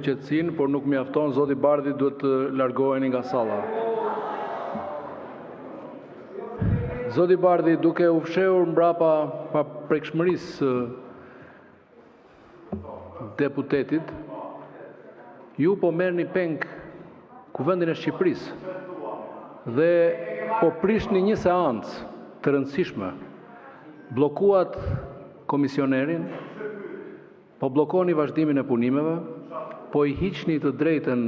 qetësinë, por nuk mjafton, zoti Bardhi duhet të largoheni nga salla. Zoti Bardhi, duke u fshehur mbrapa paprekshmërisë së deputetit, ju po merrni peng Kuvendin e Shqipërisë dhe po prishni një seancë të rëndësishme. Bllokuat komisionerin, po bllokoni vazhdimin e punimeve, po i hiqni të drejtën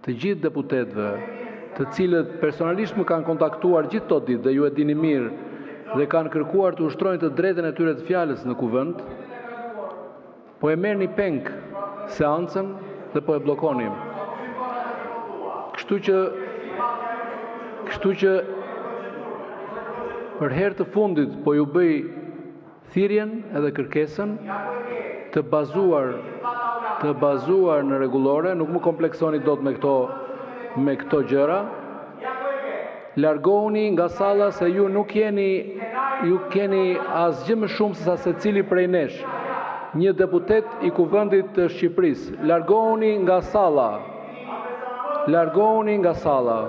të gjithë deputetëve, të cilët personalisht më kanë kontaktuar gjithë këto ditë dhe ju e dini mirë dhe kanë kërkuar të ushtrojnë të drejtën e tyre të fjalës në kuvend, po e merrni peng seancën dhe po e bllokoni. Kështu që për herë të fundit po ju bëj thirrjen edhe kërkesën të bazuar në rregullore, nuk më kompleksoni dot me këto gjëra. Largohuni nga salla se ju nuk keni asgjë më shumë se sa secili prej nesh, një deputet i Kuvendit të Shqipërisë. Largohuni nga salla. Largohuni nga salla.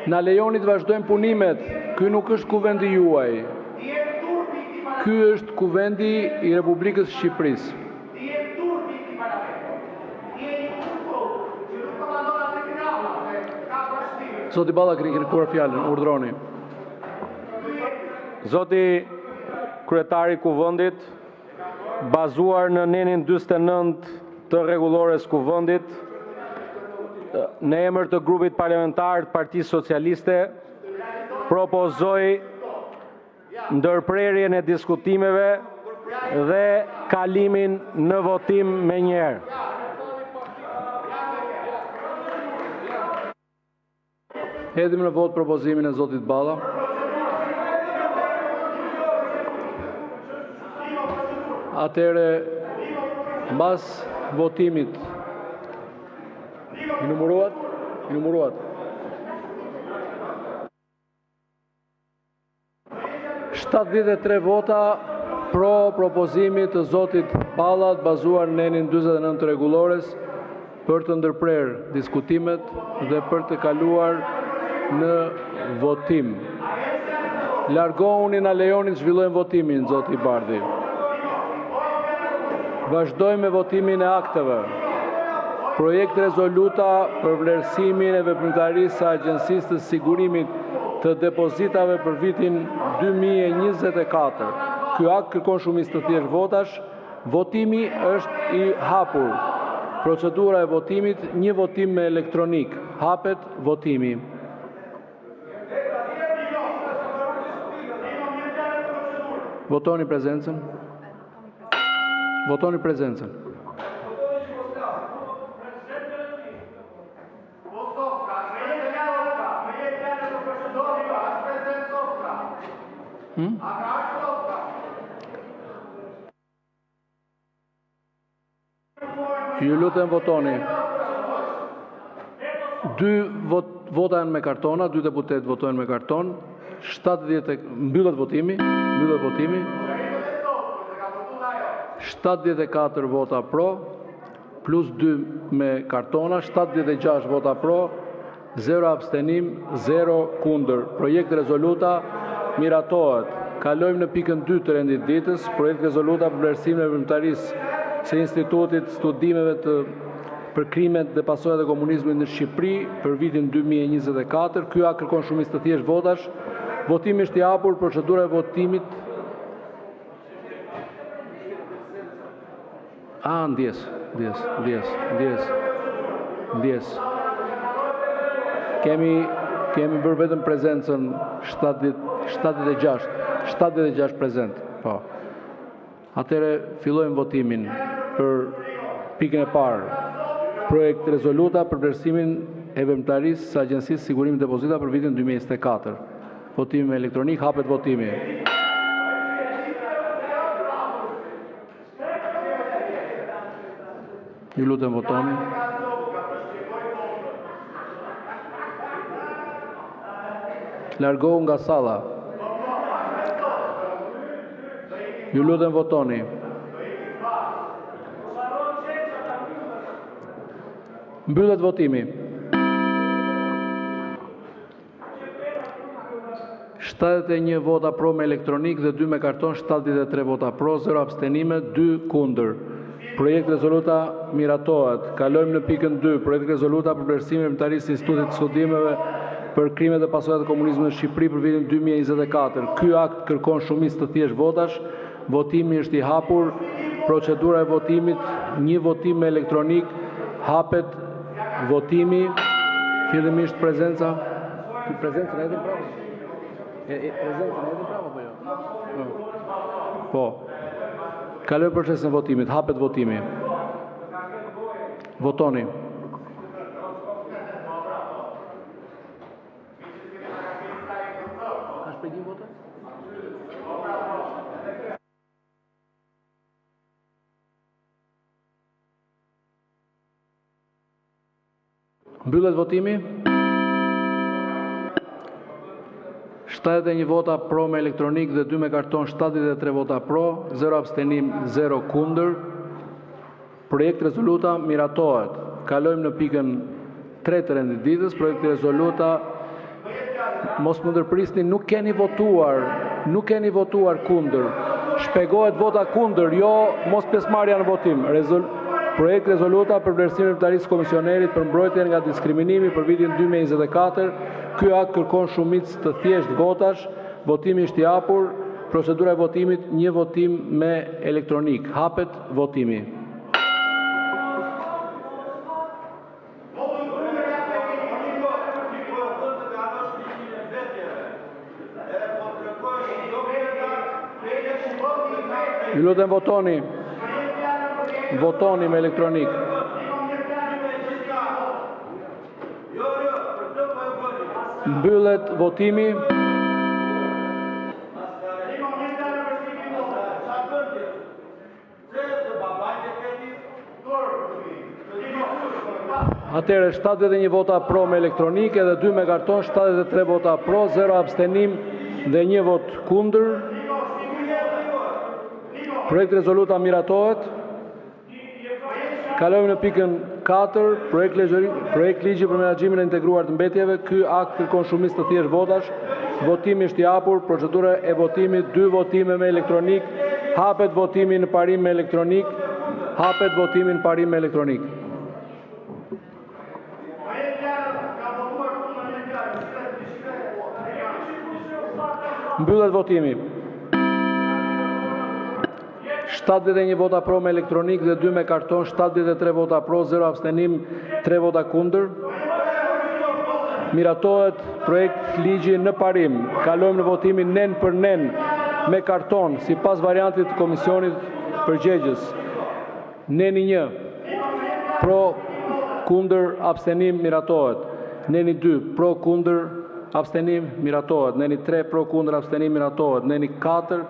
Na lejoni të vazhdojmë punimet. Ky nuk është kuvendi juaj. Ky është kuvendi i Republikës Shqipërisë. Zoti Balla keni kërkuar fjalën, urdhroni. Zoti kryetari i kuvendit, bazuar në nenin 49 të rregullores kuvendit, në emër të grupit parlamentar të Partisë Socialiste, propozoj ndërprerjen e diskutimeve dhe kalimin në votim me njëherë. Hedhim në vot propozimin e zotit Balla. Atëherë, mbas votimit, i numëruat. 73 vota pro propozimit të zotit Balla të bazuar në nenin 49 të rregullores për të ndërprerë diskutimet dhe për të kaluar në votim. Largohuni, na lejoni të zhvillojmë votimin, zoti Bardhi. Vazhdojmë me votimin e akteve. Projekt rezoluta për vlerësimin e veprimtarisë së Agjencisë të Sigurimit të Depozitave për vitin 2024. Ky akt kërkon shumicë të thjeshtë votash. Votimi është i hapur. Procedura e votimit, një votim me elektronik. Hapet votimi. Votoni prezencën. Votoni prezencën. Ju lutem votoni. 2 vota janë me kartona, 2 deputet votojnë me karton. Mbyllet votimi. 74 vota pro, plus 2 me kartona, 76 vota pro, 0 abstenim, 0 kundër. Projekt rezoluta miratohet. Kalojmë në pikën 2 të rendit ditës, projekt rezoluta për vlerësimin e veprimtarisë së Institutit Studimeve për krimet dhe pasojat e komunizmit në Shqipëri për vitin 2024. Ky akt kërkon shumicë të thjeshtë votash. Votimi është i hapur, procedura e votimit. Ndjes. Kemi bërë vetëm prezencën 76 prezent. Po. Atëherë fillojmë votimin për pikën e parë. Projekt rezoluta për vlerësimin e veprimtarisë së Agjencisë Sigurimit të Depozitave për vitin 2024. Votimi elektronik, hapet votimi. Ju lutem votoni. Largohu nga salla. Ju lutem votoni. Mbyllet votimi. 71 vota pro me elektronik dhe 2 me karton, 73 vota pro, 0 abstenime, 2 kundër. Projekt rezoluta miratohet. Kalojmë në pikën 2. Projekt rezoluta për vlerësimin e veprimtarisë së Institutit të Studimeve për krimet dhe pasojat e komunizmit në Shqipëri për vitin 2024. Ky akt kërkon shumicë të thjeshtë votash. Votimi është i hapur. Procedura e votimit, një votim me elektronik. Hapet votimi. Fillimisht prezenca. Prezencën e edhe prapë. Prezencën e edhe prapë apo jo? Po. Kalojmë procesin e votimit. Hapet votimi. Votoni. Ka shpejtim votën? Mbyllet votimi. 71 vota pro me elektronik dhe 2 me karton, 73 vota pro, 0 abstenim, 0 kundër. Projekt rezoluta miratohet. Kalojmë në pikën 3 të rendit ditës. Projekt rezoluta, mos më ndërprisni, nuk keni votuar kundër. Shpegohet vota kundër, jo mos pjesëmarrja në votim. Projekt rezoluta për vlerësimin e veprimtarisë së komisionerit për mbrojtjen nga diskriminimi për vitin 2024. Ky akt kërkon shumicë të thjeshtë votash. Votimi është i hapur. Procedura e votimit, një votim me elektronik. Hapet votimi. Ju lutem votoni. Votoni me elektronik. Mbyllet votimi. Atëherë 71 vota pro me elektronik edhe 2 me karton, 73 vota pro, 0 abstenim dhe 1 vot kundër. Projekt rezoluta miratohet. Kalojmë në pikën 4, projekt ligji për menaxhimin e integruar të mbetjeve. Ky akt kërkon shumicë të thjeshtë votash. Votimi është i hapur. Procedura e votimit, 2 votime me elektronik. Hapet votimi në parim me elektronik. Hapet votimi në parim me elektronik. Mbyllet votimi. 71 vota pro me elektronik dhe 2 me karton, 73 vota pro, 0 abstenim, 3 vota kundër. Miratohet projekt ligji në parim. Kalojmë në votimin nen për nen me karton, sipas variantit të komisionit përgjegjës. Neni 1, pro, kundër, abstenim, miratohet. Neni 2, pro, kundër, abstenim, miratohet. Neni 3, pro, kundër, abstenim, miratohet. Neni 4,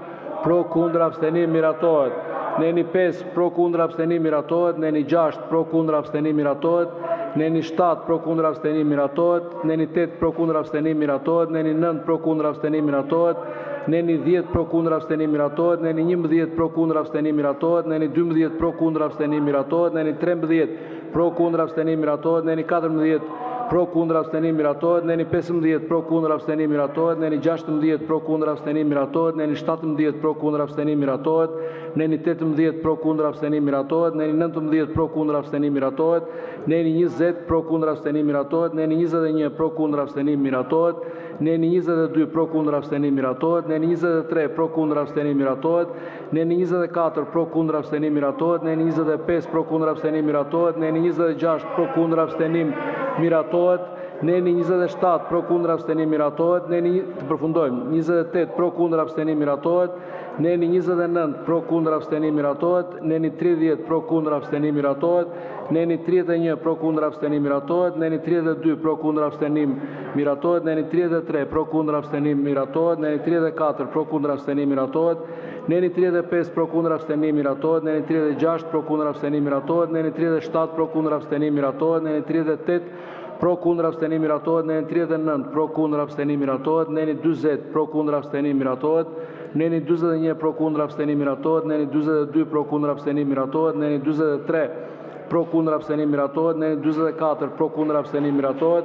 pro, kundër, abstenim, miratohet. Neni 5, pro, kundër, abstenim, miratohet. Neni 6, pro, kundër, abstenim, miratohet. Neni 7, pro, kundër, abstenim, miratohet. Neni 8, pro, kundër, abstenim, miratohet. Neni 9, pro, kundër, abstenim, miratohet. Neni 10, pro, kundër, abstenim, miratohet. Neni 11, pro, kundër, abstenim, miratohet. Neni 12, pro, kundër, abstenim, miratohet. Neni 13, pro, kundër, abstenim, miratohet. Neni 14, pro, kundër, abstenim, miratohet. Neni 15, pro, kundër, abstenim, miratohet. Neni 16, pro, kundër, abstenim, miratohet. Neni 17, pro, kundër, abstenim, miratohet. Neni 18, pro, kundër, abstenim, miratohet. Neni 19, pro, kundër, abstenim, miratohet. Neni 20, pro, kundër, abstenim, miratohet. Neni 21, pro, kundër, abstenim, miratohet. Neni 22, pro, kundër, abstenim, miratohet. Neni 23, pro, kundër, abstenim, miratohet. Neni 24, pro, kundër, abstenim, miratohet. Neni 25, pro, kundër, abstenim, miratohet. Neni 26, pro, kundër, abstenim, miratohet. Neni 27, pro, kundër, abstenim, miratohet. Neni, të përfundojmë, 28, pro, kundër, abstenim, miratohet. Neni 29, pro, kundër, abstenim, miratohet. Neni 30, pro, kundër, abstenim, miratohet. Neni 31, pro, kundër, abstenim, miratohet. Neni 32, pro, kundër, abstenim, miratohet. Neni 33, pro, kundër, abstenim, miratohet. Neni 34, pro, kundër, abstenim, miratohet. Neni 35, pro, kundër, abstenim, miratohet. Neni 36, pro, kundër, abstenim, miratohet. Neni 37, pro, kundër, abstenim, miratohet. Neni 38, pro, kundër, abstenim, miratohet. Neni 39, pro, kundër, abstenim, miratohet. Neni 40, pro, kundër, abstenim, miratohet. Neni 41 pro kundër abstenim miratohet. Neni 42 pro kundër abstenim miratohet. Neni 43 pro kundër abstenim miratohet. Neni 44 pro kundër abstenim miratohet.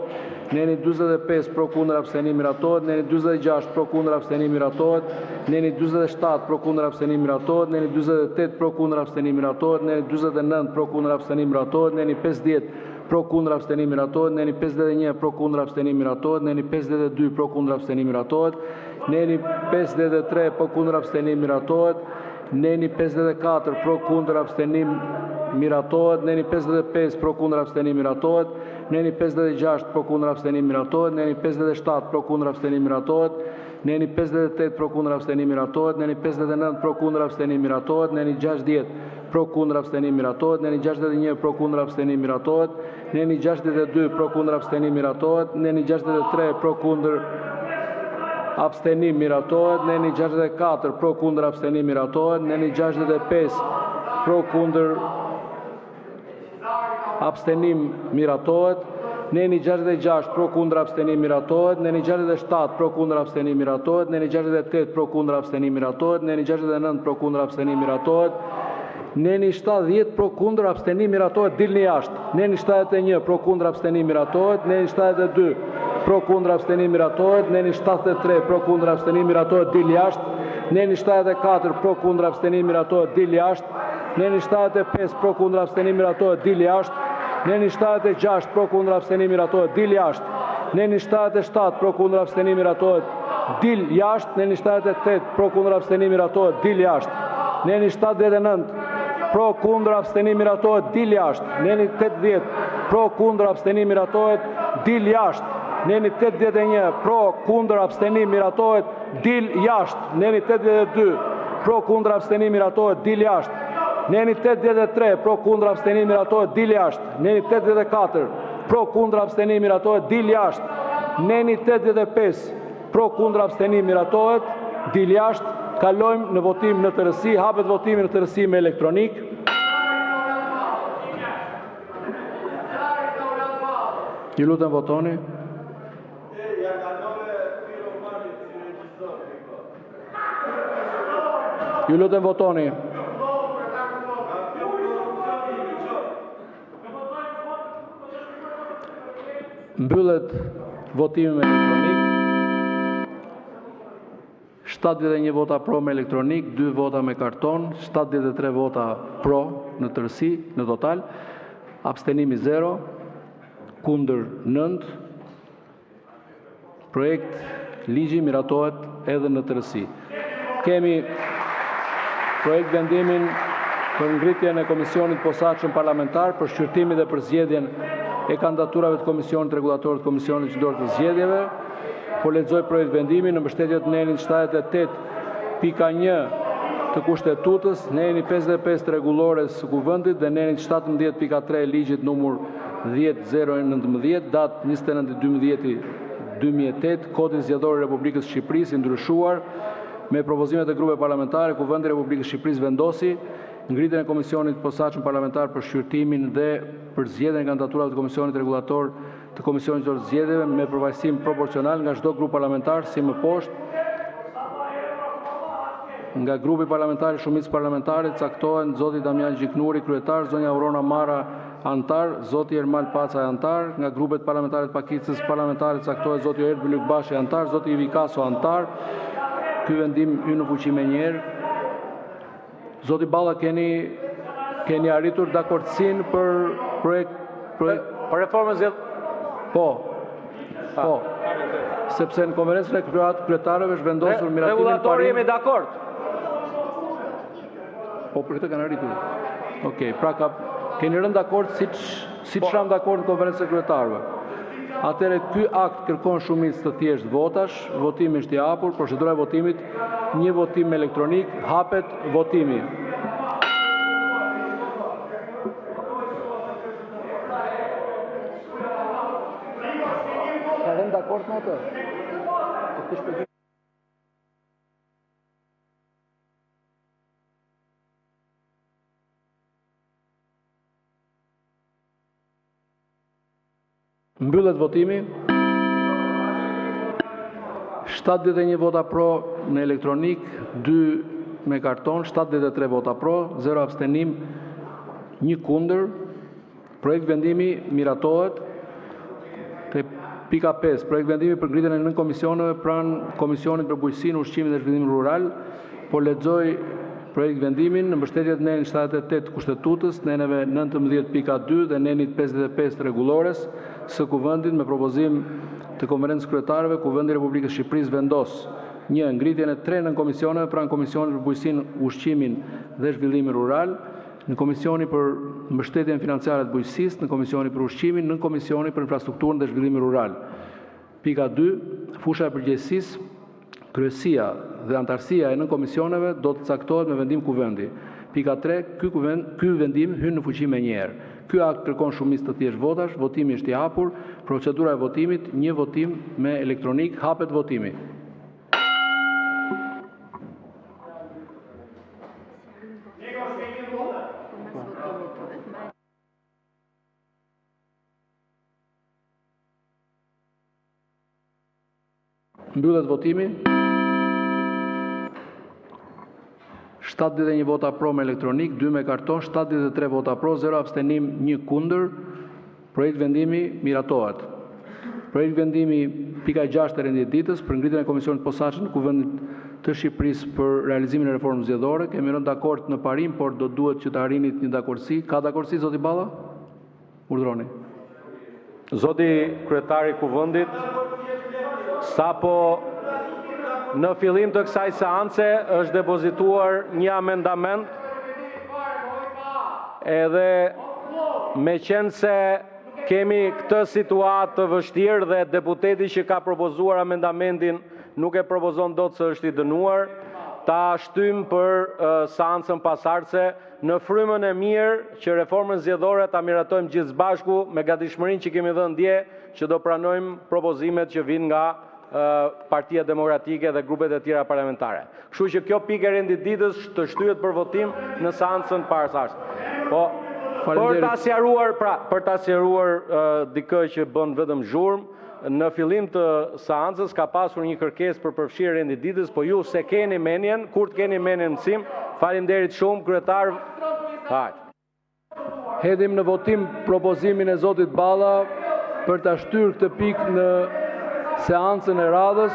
Neni 45 pro kundër abstenim miratohet. Neni 46 pro kundër abstenim miratohet. Neni 47 pro kundër abstenim miratohet. Neni 48 pro kundër abstenim miratohet. Neni 49 pro kundër abstenim miratohet. Neni 50 pro kundër abstenim miratohet. Neni 51 pro kundër abstenim miratohet. Neni 52 pro kundër abstenim miratohet. Neni 53 pro kundër abstenim miratohet. Neni 54 pro kundër abstenim miratohet. Neni 55 pro kundër abstenim miratohet. Neni 56 pro kundër abstenim miratohet. Neni 57 pro kundër abstenim miratohet. Neni 58 pro kundër abstenim miratohet. Neni 59 pro kundër abstenim miratohet. Neni 60 pro kundër abstenim miratohet. Neni 61 pro kundër abstenim miratohet. Neni 62 pro kundër abstenim miratohet. Neni 63 pro kundër abstenim miratohet. Neni 64 pro kundër abstenim miratohet. Neni 65 pro kundër abstenim miratohet. Neni 66 pro kundër abstenim miratohet. Neni 67 pro kundër abstenim miratohet. Neni 68 pro kundër abstenim miratohet. Neni 69 pro kundër abstenim miratohet. Neni 70 pro kundër abstenim miratohet, dilni jashtë. Neni 71 pro kundër abstenim miratohet. Neni 72 pro kundër abstenim miratohet. Neni 73 pro kundër abstenim miratohet, dil jashtë. Neni 74 pro kundër abstenim miratohet, dil jashtë. Neni 75 pro kundër abstenim miratohet, dil jashtë. Neni 76 pro kundër abstenim miratohet, dil jashtë. Neni 77 pro kundër abstenim miratohet, dil jashtë. Neni 78 pro kundër abstenim miratohet, dil jashtë. Neni 79 pro kundër abstenim miratohet, dil jashtë. Neni 80 pro kundër abstenim miratohet, dil jashtë. Neni 81 pro kundër abstenim miratohet, dil jashtë. Neni 82 pro kundër abstenim miratohet, dil jashtë. Neni 83 pro kundër abstenim miratohet, dil jashtë. Neni 84 pro kundër abstenim miratohet, dil jashtë. Neni 85 pro kundër abstenim miratohet, dil jashtë. Kalojmë në votim në tërësi, hapet votimi në tërësi me elektronik. Ju lutem votoni. Ju lutem votoni. Mbyllet votimi me elektronik. 71 vota pro me elektronik, 2 vota me karton, 73 vota pro në tërësi, në total, abstenimi 0, kundër 9, projekt ligji miratohet edhe në tërësi. Kemi projekt vendimin për ngritjen e komisionit posaçëm parlamentar për shqyrtimin dhe për zgjedhjen e kandidaturave të komisionit rregullator të komisionit qendror të zgjedhjeve. Po lexoj projekt vendimi në mbështetje të nenit 78.1 të kushtetutës, nenit 55 të rregullores së kuvendit dhe nenit 17.3 ligjit numër 10.019, datë 29.12.2008, Kodin Zgjedhor i Republikës së Shqipërisë i ndryshuar me propozimet e grupeve parlamentare, Kuvendi i Republikës së Shqipërisë vendosi ngritjen e komisionit posaçëm parlamentar për shqyrtimin dhe për zgjedhjen e kandidaturave të komisionit rregullator të komisionit të zgjedhjeve me përfaqësim proporcional nga çdo grup parlamentar si më poshtë. Nga grupi parlamentar i shumicës parlamentare caktohen zoti Damian Gjiknuri kryetar, zonja Aurora Mara antar, zoti Ermal Paca antar. Nga grupet parlamentare të pakicës parlamentare caktohet zoti Erd Bylykbashi antar, zoti Ivi Kaso antar. Ky vendim hyn në fuqi më njëherë. Zoti Balla, keni arritur dakordsinë për Për reformën zgjedhore? Po. Sepse në konferencën e kryetarëve është vendosur miratimin Rregullatori jemi dakord. Po për këtë kanë arritur. Okej, pra keni rënë dakord siç ram dakord në konferencën e kryetarëve. Atëherë ky akt kërkon shumicë të thjeshtë votash, votimi është i hapur, procedura e votimit, një votim elektronik, hapet votimi. Ka rënë dakord me atë? Mbyllet votimi. 71 vota pro në elektronik, 2 me karton, 73 vota pro, 0 abstenim, 1 kundër. Projekt vendimi miratohet. Te pika 5, projekt vendimi për ngritjen e nën komisioneve pranë Komisionit për Bujqësinë, Ushqimin dhe Zhvillimin Rural. Po lexoj projekt vendimin në mbështetje të nenit 78 kushtetutës, neneve 19.2 dhe nenit 55 rregullores së Kuvendit me propozim të Konferencës Kryetarëve, Kuvendi i Republikës së Shqipërisë vendos 1. Ngritjen e 3 nën komisioneve pranë Komisionit për Bujqësinë, Ushqimin dhe Zhvillimin Rural, në Komisioni për mbështetjen financiare të bujqësisë, në Komisioni për ushqimin, në Komisioni për infrastrukturën dhe zhvillimin rural. Pika 2, fusha e përgjegjësisë, kryesia dhe antarësia e nën komisioneve do të caktohet me vendim kuvendi. Pika 3, ky vendim hyn në fuqi menjëherë. Ky akt kërkon shumicë të thjeshtë votash, votimi është i hapur, procedura e votimit, një votim me elektronik, hapet votimi. Mbyllet votimi. 71 vota pro me elektronik, 2 me karton, 73 vota pro, 0 abstenim, 1 kundër. Projekt vendimi miratohet. Projekt vendimi pika 6 e rendit ditës për ngritjen e komisionit posaçëm në Kuvendit të Shqipërisë për realizimin e reformës zgjedhore. Kemi rënë dakord në parim, por do duhet që të arrinit një dakordsi. Ka dakordsi, zoti Balla? Urdhroni. Zoti kryetari i Kuvendit, sapo në fillim të kësaj seance është depozituar një amendament, edhe me qenë se kemi këtë situatë të vështirë dhe deputeti që ka propozuar amendamentin nuk e propozon dot se është i dënuar, ta shtym për seancën pasardhëse në frymën e mirë që reformën zgjedhore ta miratojmë gjithë së bashku me gatishmërinë që kemi dhënë dje që do pranojmë propozimet që vijnë nga Partia Demokratike dhe grupet e tjera parlamentare. Kështu që kjo pikë e rendit ditës të shtyhet për votim në seancën parasardhëse. Po, për ta sqaruar dikë që bën vetëm zhurmë, në fillim të seancës ka pasur një kërkesë për përfshirje rendit ditës, po ju se keni menjen, kur të keni menjen mësim, faleminderit shumë kryetar. Hedhim në votim propozimin e zotit Balla për ta shtyrë këtë pikë në seancën e radhës.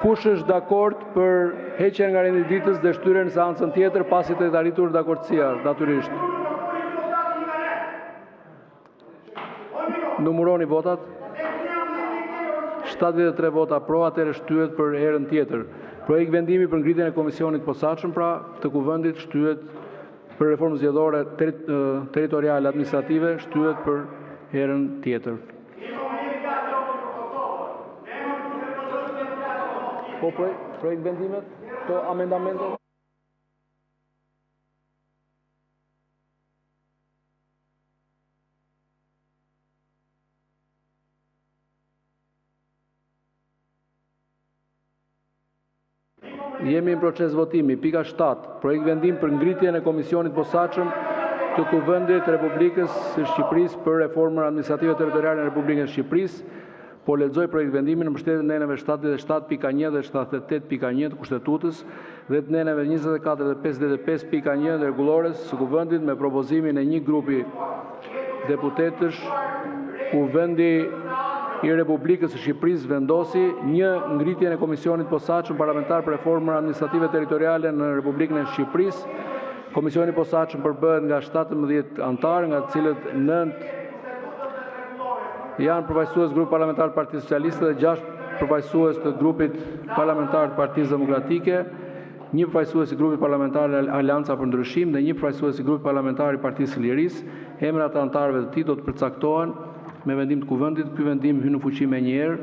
Kush është dakord për heqjen nga rendi ditës dhe shtyrjen në seancën tjetër pasi të arritur dakordësia, natyrisht. Numëroni votat. 73 vota pro, atëherë shtyhet për herën tjetër. Projekt vendimi për ngritjen e komisionit posaçëm pra të Kuvendit shtyhet për reformën zgjedhore territoriale administrative, shtyhet për herën tjetër. Po projekt vendimet, to amendamentet. Jemi në proces votimi. Pika 7. Projekt vendim për ngritjen e komisionit posaçëm të Kuvendit Republikës së Shqipërisë për reformën administrative territoriale në Republikën e Shqipërisë. Po lexoj projekt vendimin në mbështetje të neneve 77.1 dhe 78.1 të kushtetutës dhe të neneve 24 dhe 55.1 dhe rregullores së Kuvendit me propozimin e një grupi deputetësh. Kuvendi i Republikës së Shqipërisë vendosi 1. Ngritjen e komisionit posaçëm parlamentar për reformën administrative territoriale në Republikën e Shqipërisë. Komisioni posaçëm përbëhet nga 17 antarë, nga të cilët 9 janë përfaqësues grupit parlamentar të Partisë Socialiste dhe 6 përfaqësues të grupit parlamentar të Partisë Demokratike, 1 përfaqësues i grupit parlamentar Aleanca për Ndryshim dhe 1 përfaqësues i grupit parlamentar i Partisë së Lirisë. Emrat e antarëve të tij do të përcaktohen me vendim të Kuvendit. Ky vendim hyn në fuqi menjëherë.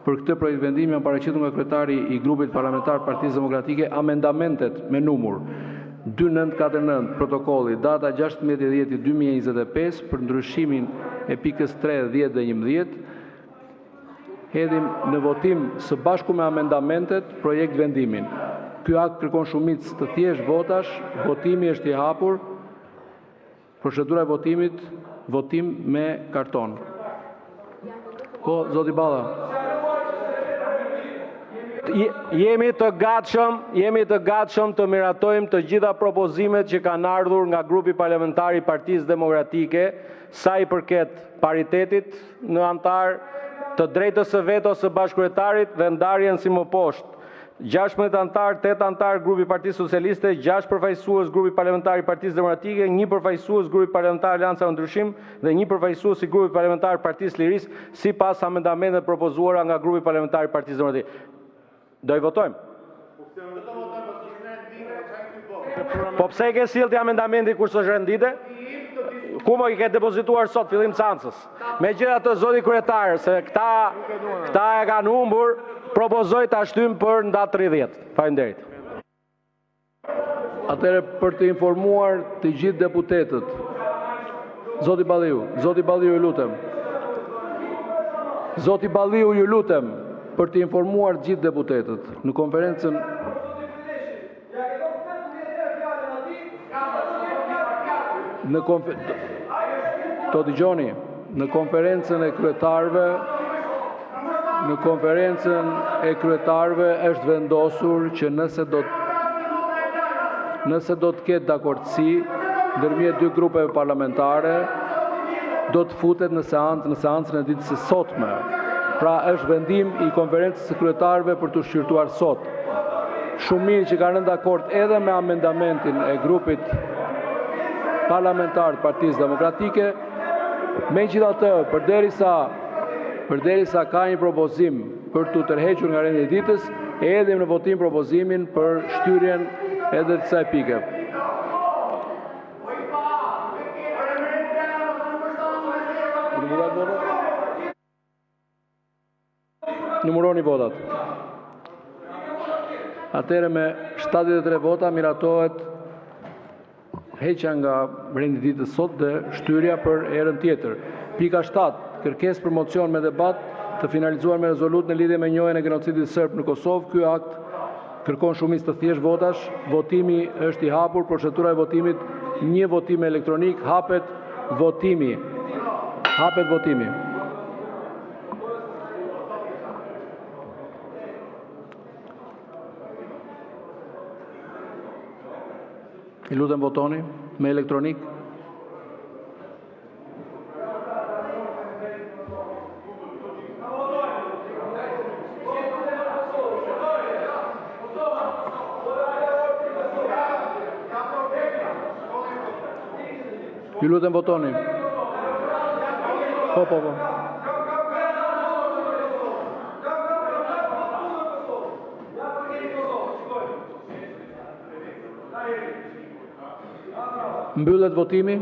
Për këtë projekt vendimi janë paraqitur nga kryetari i grupit parlamentar të Partisë Demokratike amendamentet me numër 2949 protokolli data 16/10/2025 për ndryshimin e pikës 3, 10 dhe 11. Hedhim në votim së bashku me amendamentet projekt vendimin. Ky akt kërkon shumicë të thjeshtë votash, votimi është i hapur. Procedura e votimit, votim me karton. Po, zoti Balla. Jemi të gatshëm të miratojmë të gjitha propozimet që kanë ardhur nga grupi parlamentar i Partisë Demokratike, sa i përket paritetit në antar, të drejtës së vetos së bashkëkryetarit dhe ndarjen si më poshtë. 16 antar, 8 antar grupi Partisë Socialiste, 6 përfaqësues grupi parlamentar i Partisë Demokratike, 1 përfaqësues grupi parlamentar Aleanca për Ndryshim dhe 1 përfaqësues i grupi parlamentar Partisë Lirisë, sipas amendamenteve propozuara nga grupi parlamentar i Partisë Demokratike. Do i votojmë? Po pse ke silti amendamenti kur s'është rendite? Ku më i ke depozituar sot fillim seancës? Megjithatë, zoti kryetar, se këta e kanë humbur, propozoj ta shtym për datë 30. Faleminderit. Atëherë për të informuar të gjithë deputetët. Zoti Balliu, ju lutem. Zoti Balliu, ju lutem për të informuar të gjithë deputetët në konferencën të dëgjoni, në konferencën e kryetarëve është vendosur që nëse do të ketë dakordsi ndërmjet dy grupeve parlamentare, do të futet në seancën e ditës së sotme. Pra është vendim i konferencës së kryetarëve për të shqyrtuar sot. Shumë mirë që kanë rënë dakord edhe me amendamentin e grupit parlamentar të Partisë Demokratike. Megjithatë, përderisa ka një propozim për të tërhequr nga rendi i ditës, e hedhim në votim propozimin për shtyrjen edhe të kësaj pike. Numëroni votat. Atëherë me 73 vota miratohet heqja nga rendi i ditës sot dhe shtyrja për herën tjetër. Pika 7. Kërkesë për mocion me debat të finalizuar me rezolut në lidhje me njohjen e genocidit serb në Kosovë. Ky akt kërkon shumicë të thjeshtë votash. Votimi është i hapur. Procedura e votimit, një votim elektronik. Hapet votimi. I lutem votoni me elektronik. Ju lutem votoni. Po. Mbyllet votimi.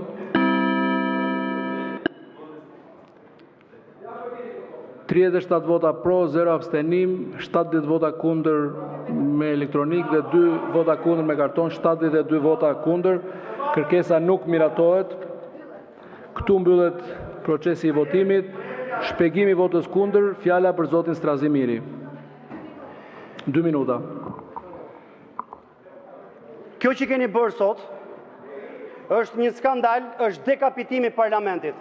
Tridhjetë vota pro, 0 abstenim, 70 vota kundër me elektronik dhe 2 vota kundër me karton, 72 vota kundër. Kërkesa nuk miratohet. Këtu mbyllet procesi i votimit. Shpjegimi i votës kundër, fjala për zotin Strazimiri. 2 minuta. Kjo që keni bërë sot është një skandal, është dekapitimi i parlamentit.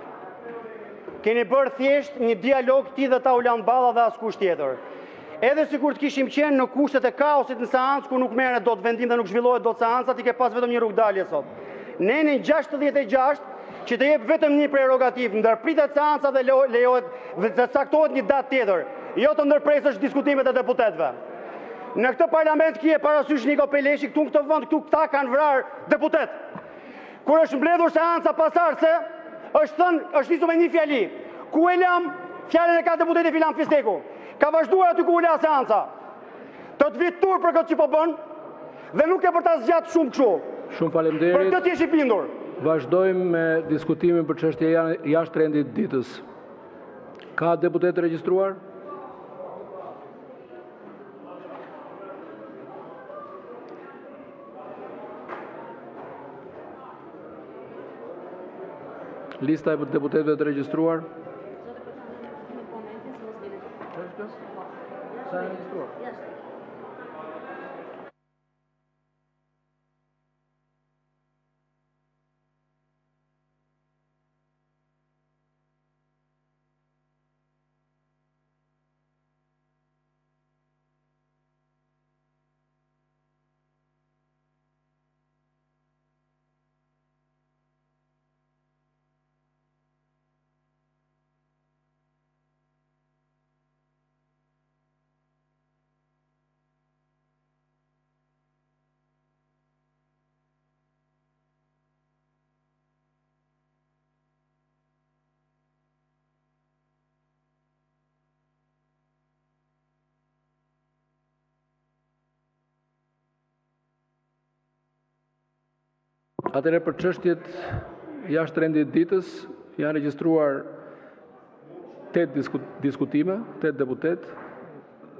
Keni bërë thjesht një dialog ti dhe ta ulan balla dhe askush tjetër. Edhe sikur të kishim qenë në kushtet e kaosit në seancë ku nuk merret dot vendim dhe nuk zhvillohet dot seanca, ti ke pas vetëm një rrugdalje sot. Neni 66 që të jep vetëm një prerogativ, ndërpritet seanca dhe lejohet të caktohet një datë tjetër, jo të ndërpresësh diskutimet e deputetëve. Në këtë parlament ki e parasysh Niko Peleshi, këtu në këtë vend, këta kanë vrarë deputet. Kur është mbledhur seanca pasardhëse, është nisur me një fjali. Ku e lam, fjalën e ka deputeti Filan Fisteku. Ka vazhduar aty ku u la seanca. Të të vitë tur për këtë që po bën, dhe nuk e për ta zgjatë shumë kështu. Shumë faleminderit. Për këtë t'jesh i bindur. Vazhdojmë me diskutimin për çështje jashtë rendit ditës. Ka deputet të regjistruar? Lista e deputetëve të regjistruar? Sa e regjistruar? Atëherë për çështjet jashtë rendit ditës janë regjistruar 8 diskutime, 8 deputet.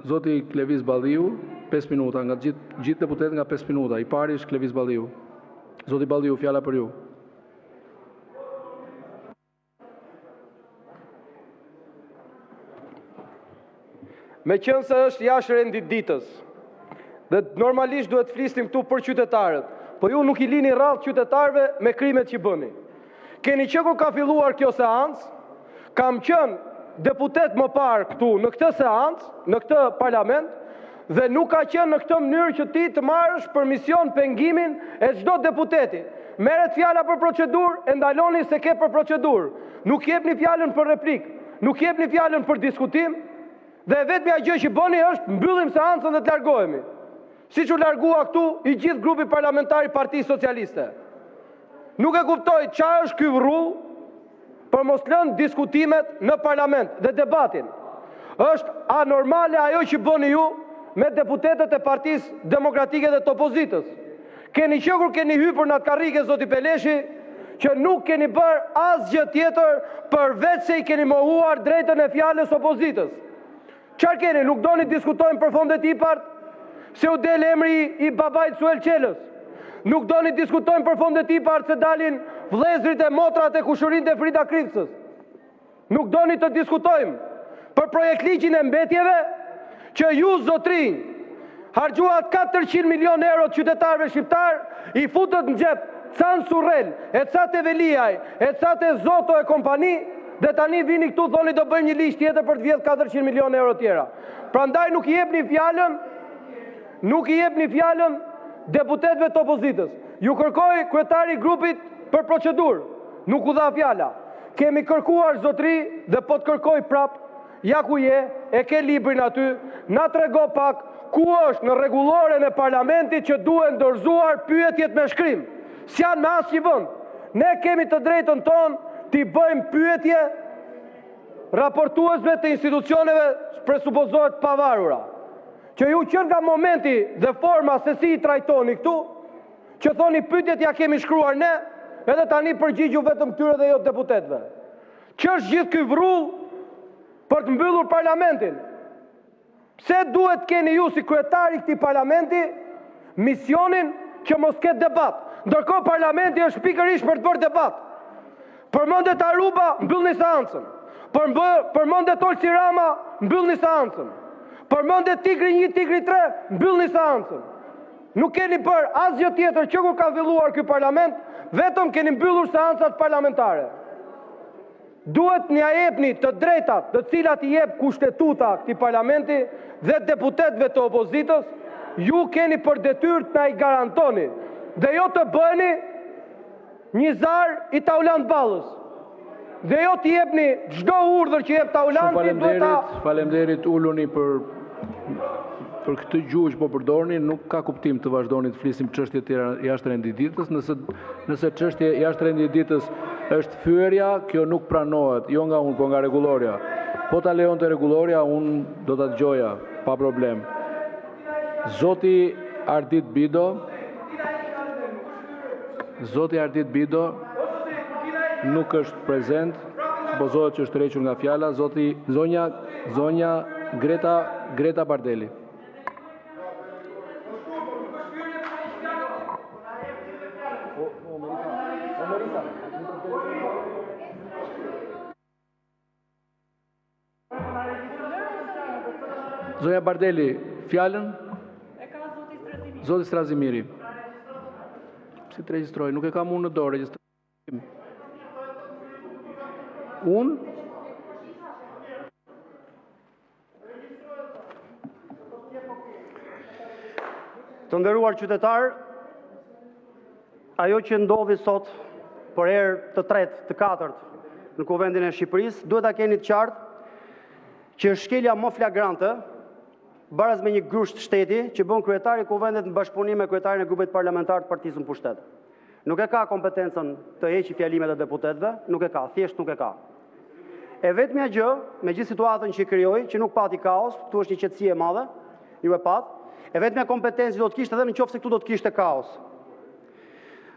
Zoti Klevis Balliu, 5 minuta, nga gjithë deputet nga 5 minuta. I pari është Klevis Balliu. Zoti Balliu, fjala për ju. Me qënë se është jashtë rendit ditës, dhe normalisht duhet flisnim këtu për qytetarët, po ju nuk I lini rradh qytetarëve me krimet që bëni. Keni që kur ka filluar kjo seancë, kam qenë deputet më parë këtu në këtë seancë, në këtë parlament, dhe nuk ka qenë në këtë mënyrë që ti të marrësh për mision pengimin e çdo deputeti. Merret fjala për procedurë, e ndaloni se ke për procedurë. Nuk jepni fjalën për replik, nuk jepni fjalën për diskutim, dhe vetmja gjë që bëni është mbyllim seancën dhe të largohemi. Siç u largua këtu I gjithë grupi parlamentar I Partisë Socialiste. Nuk e kuptoj çfarë është ky rrull për mos lënë diskutimet në parlament dhe debatin. Është anormale ajo që bëni ju me deputetët e Partisë Demokratike dhe të opozitës. Keni qekur keni hyrë në atë karrike zoti Peleshi, që nuk keni bërë asgjë tjetër përveç se I keni mohuar drejtën e fjalës opozitës. Çfarë keni? Nuk doni diskutojmë për fondet IPART, se u del emri I babait Suel Qelës. Nuk doni diskutojmë për fondet IPART se dalin vëllezërit e motrat e kushërinë e Frida Kripsës. Nuk doni të diskutojmë për projekt ligjin e mbetjeve që ju zotrinj harxuat 400 milion euro të qytetarëve shqiptar, I futët në xhep Can Surrel, e ca te Veliaj, e ca te Zoto e kompani, dhe tani vini këtu thoni do bëjmë një ligj tjetër për të vjedhur 400 milion euro tjera. Prandaj nuk I jepni fjalën deputetëve të opozitës. Ju kërkoi kryetari I grupit për procedurë, nuk u dha fjala. Kemi kërkuar zotri dhe po të kërkoj prap, ja ku je, e ke librin aty, na trego pak ku është në rregulloren e parlamentit që duhen dorëzuar pyetjet me shkrim. S'janë me asnjë vend. Ne kemi të drejtën tonë t'i bëjmë pyetje raportuesve të institucioneve presupozohet pavarura. Që ju që nga momenti dhe forma se si I trajtoni këtu, që thoni pyetjet ja kemi shkruar ne, edhe tani përgjigju vetëm këtyre dhe jo deputetëve. Që është gjithë ky vrull për të mbyllur parlamentin? Pse duhet keni ju si kryetari këtij parlamenti misionin që mos ketë debat, ndërkohë parlamenti është pikërisht për të bërë debat. Përmendet Aruba, mbyllni seancën. Përmendet Olsi Rama, mbyllni seancën. Përmendet Tigri 1, Tigri 3, mbyllni seancën. Nuk keni bërë asgjë tjetër që kur ka filluar ky parlament, vetëm keni mbyllur seancat parlamentare. Duhet t'ia jepni të drejtat të cilat I jep kushtetuta këtij parlamenti dhe deputetëve të opozitës, ju keni për detyrë të na I garantoni dhe jo të bëheni një zar I Taulant Ballës. Dhe jo t'i jepni çdo urdhër që jep Taulanti duhet ta. Faleminderit, uluni për këtë gjuhë që po përdorni, nuk ka kuptim të vazhdoni të flisim çështje të tjera jashtë rendit ditës, nëse çështje jashtë rendit ditës është fyerja, kjo nuk pranohet, jo nga unë, po nga rregulloria. Po ta lejonte rregulloria, unë do ta dëgjoja pa problem. Zoti Ardit Bido nuk është prezent, supozohet që është tërhequr nga fjala. Zonja Greta Bardeli. Zonja Bardeli, fjalën? E ka zoti Strazimiri. Zoti Strazimiri. Si të regjistroj, nuk e kam unë në dorë, regjistroj. Unë? Të nderuar qytetar, ajo që ndodhi sot për herë të tretë, të katërt në Kuvendin e Shqipërisë, duhet ta keni të qartë që është shkelja më flagrante baraz me një grusht shteti që bën kryetari I Kuvendit në bashkëpunim me kryetarin e grupit parlamentar të Partisë në pushtet. Nuk e ka kompetencën të heqë fjalimet e deputetëve, nuk e ka, thjesht nuk e ka. E vetmja gjë, me gjithë situatën që I krijoi, që nuk pati kaos, këtu është një qetësi e madhe, ju e pat, e vetmja kompetencë do të kishte edhe në qoftë se këtu do të kishte kaos.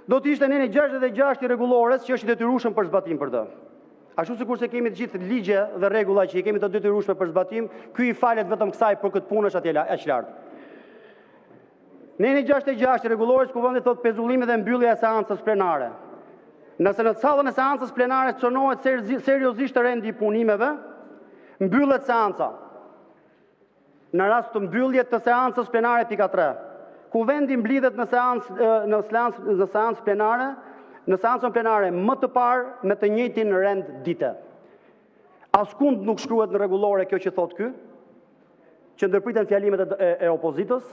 do të ishte nene 66 i rregullores që është i detyrueshëm për zbatim për të. Ashtu sikur se kemi të gjithë ligje dhe rregulla që i kemi të detyrueshme për zbatim, ky i falet vetëm kësaj për këtë punë është atje aq lart. Nene 66 i rregullores kuvendi thot pezullimi dhe mbyllja e seancës plenare. Nëse në sallën e seancës plenare çonohet seriozisht rendi i punimeve, mbyllet seanca. Në rast të mbylljes të seancës plenare pika 3. Kuvendi mblidhet në seancën plenare më të parë me të njëjtin rend dite. Askund nuk shkruhet në rregullore kjo që thot ky, që ndërpriten fjalimet e opozitës.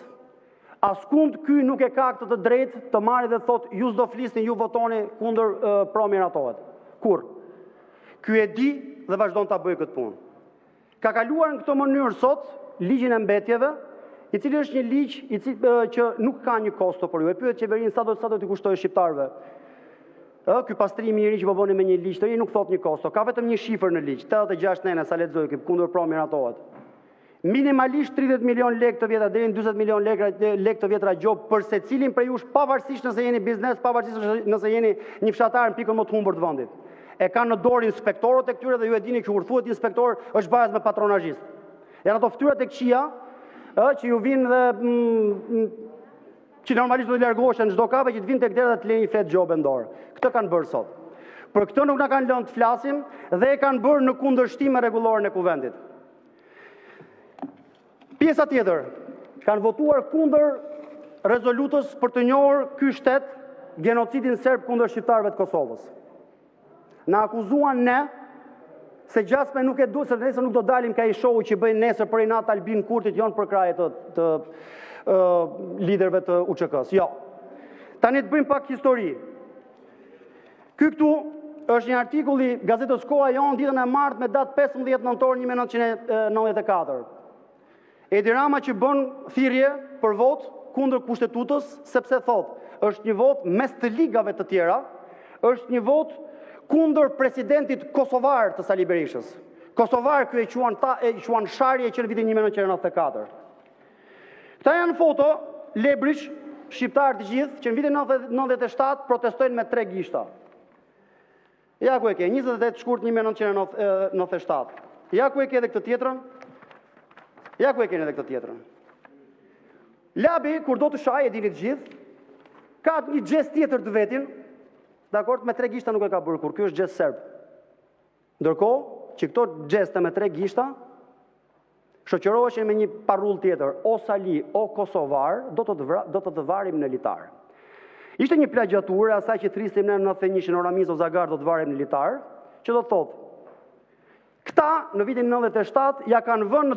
Askund ky nuk e ka këtë të drejtë të marrë dhe thot ju s'do flisni, ju votoni kundër pro miratohet. Kur? Ky e di dhe vazhdon ta bëjë këtë punë. Ka kaluar në këtë mënyrë sot ligjin e mbetjeve, i cili është një ligj që nuk ka një kosto për ju. E pyet qeverinë sa do t'i kushtojë shqiptarëve. Ky pastrimi i ri që po bëni me një ligj të ri nuk thot një kosto. Ka vetëm një shifër në ligj, 86 nene sa lexoj kundër pro miratohet. Minimalisht 30 milion lekë të vjetra deri në 40 milion lekë të vjetra gjob për secilin prej jush, pavarësisht nëse jeni biznes, pavarësisht nëse jeni një fshatar në pikën më të humbur të vendit. E kanë në dorë inspektorët e këtyre dhe ju e dini që kur thuhet inspektor është bazë me patronazhist. Janë ato fytyrat e këqija, që ju vinë dhe që normalisht do të largoheshin çdo kafe që të vinë tek dera dhe të lejnë një flet gjobe në dorë. Këtë kanë bërë sot. Për këtë nuk na kanë lënë të flasim dhe e kanë bërë në kundërshtim me rregulloren e kuvendit. Pjesa tjetër, kanë votuar kundër rezolutës për të njohur ky shtet genocidin serb kundër shqiptarëve të Kosovës. Na akuzuan ne se gjasme nuk e du, se nesër nuk do dalim ka i shohu që bëjnë nesër për Inat Albin Kurtit, jonë për kraje të liderëve të UÇK-s. Jo. Tani të bëjmë pak histori. Ky këtu është një artikull i gazetës Koha Jon ditën e martë me datë 15 nëntor 1994. Edi Rama që bën thirrje për vot kundër kushtetutës sepse thot, është një vot mes të ligave të tjera, është një vot kundër presidentit kosovar të Sali Berishës. Kosovar ky e quan sharje që në vitin 1994. Këta janë foto lebrish shqiptar të gjithë që në vitin 1997 protestojnë me 3 gishta. Ja ku e ke, 28 shkurt 1997. Ja ku e ke edhe këtë tjetrën. Ja ku e keni edhe këtë tjetrën. Labi, kur do të shaj, e dini të gjithë, ka një gjest tjetër të vetin, dakord, me 3 gishta nuk e ka bërë kur, kjo është gjest serb. Ndërkohë, që këto gjeste me 3 gishta, shoqëroheshin me një parull tjetër, o Sali, o Kosovar, do të varim në litar. Ishte një plagjaturë, asaj që thrisim në 91 në Ramiz o Zagar do të varim në litar, që do të thotë, këta në vitin 97 ja kanë vënë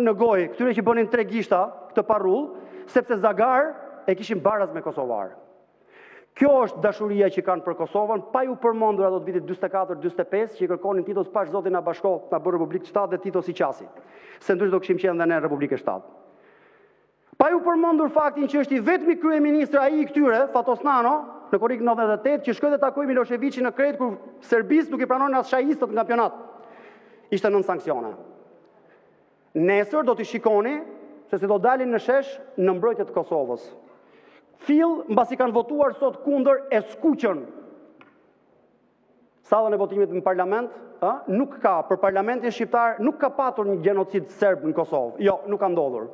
në gojë këtyre që bënin 3 gishta këtë parull, sepse Zagar e kishin baraz me Kosovar. Kjo është dashuria që kanë për Kosovën, pa ju përmendur ato të vitit 44-45 që i kërkonin Titos pash zotin na bashkoh na bë Republikë 7 dhe Tito si qasi. Se ndryshe do kishim qenë dhe ne në Republikë 7. Pa ju përmendur faktin që është i vetmi kryeministër ai i këtyre, Fatosnano, në korrik 98 që shkoi dhe takoi Miloševićin në Kret kur serbistë nuk i pranonin as shajistët në kampionat. Ishte nën sanksione. Nesër do t'i shikoni se si do dalin në shesh në mbrojtje të Kosovës. Fill, mbasi kanë votuar sot kundër e skuqën. Sallën e votimit në parlament, nuk ka, për parlamentin shqiptar, nuk ka patur një genocid serb në Kosovë. Jo, nuk ka ndodhur.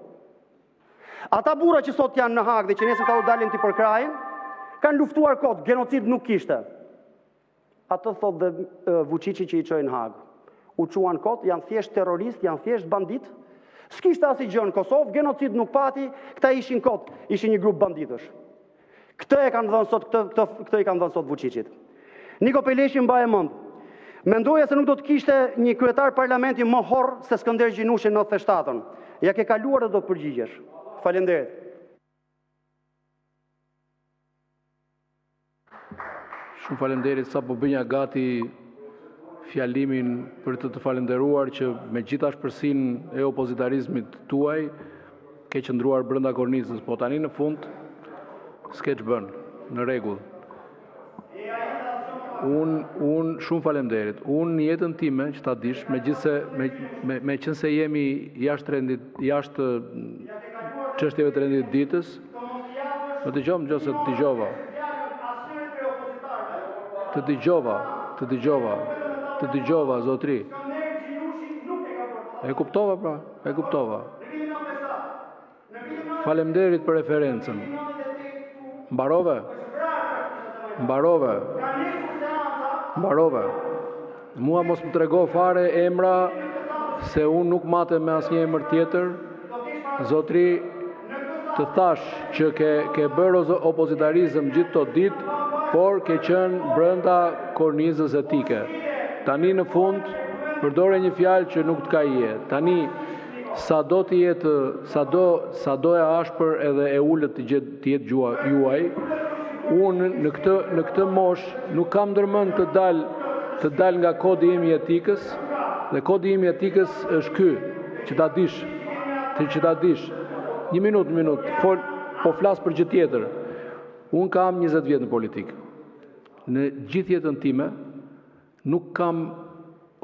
Ata burra që sot janë në Hag dhe që nesër ka do dalin t'i përkrajin, kanë luftuar kot, genocid nuk kishte. Atë thot dhe Vučići që i çoi në Hag. U quan kot, janë thjesht terrorist, janë thjesht bandit. S'kishte asnjë gjë në Kosovë, genocid nuk pati, këta ishin kot, ishin një grup banditësh. Këtë e kanë dhënë sot, këtë i kanë dhënë sot Vučićit. Niko Peleshi mbaje mend. Mendoja se nuk do të kishte një kryetar parlamenti më horr se Skënder Gjinushi në 97-ën. Ja ke kaluar dhe do të përgjigjesh. Faleminderit. Shumë faleminderit sa po bënja gati fjalimin për të falenderuar që me gjitha shpërsinë e opozitarizmit tuaj ke qëndruar brenda kornizës, po tani në fund s'ke ç'bën, në rregull. Unë shumë faleminderit. Unë në jetën time, që ta dish, me qenë se jemi jashtë çështjeve të rendit ditës, më dëgjova. Të dëgjova, zotri. E kuptova pra, Faleminderit për referencën. Mbarove. Mua mos më trego fare emra, se unë nuk matem me asnjë emër tjetër. Zotri, të thash që ke bërë opozitarizëm gjithë të ditë, por ke qenë brenda kornizës etike. Tani në fund, përdore një fjalë që nuk të ka jetë. Tani, sa do të jetë, sa do e ashpër edhe e ullët të jetë juaj, unë në këtë mosh nuk kam ndërmend të dal nga kodi im i etikës, dhe kodi im i etikës është ky, që ta dish. Një minutë, po flas për gjë tjetër. Unë kam 20 vjet në politikë. Në gjithë jetën time nuk kam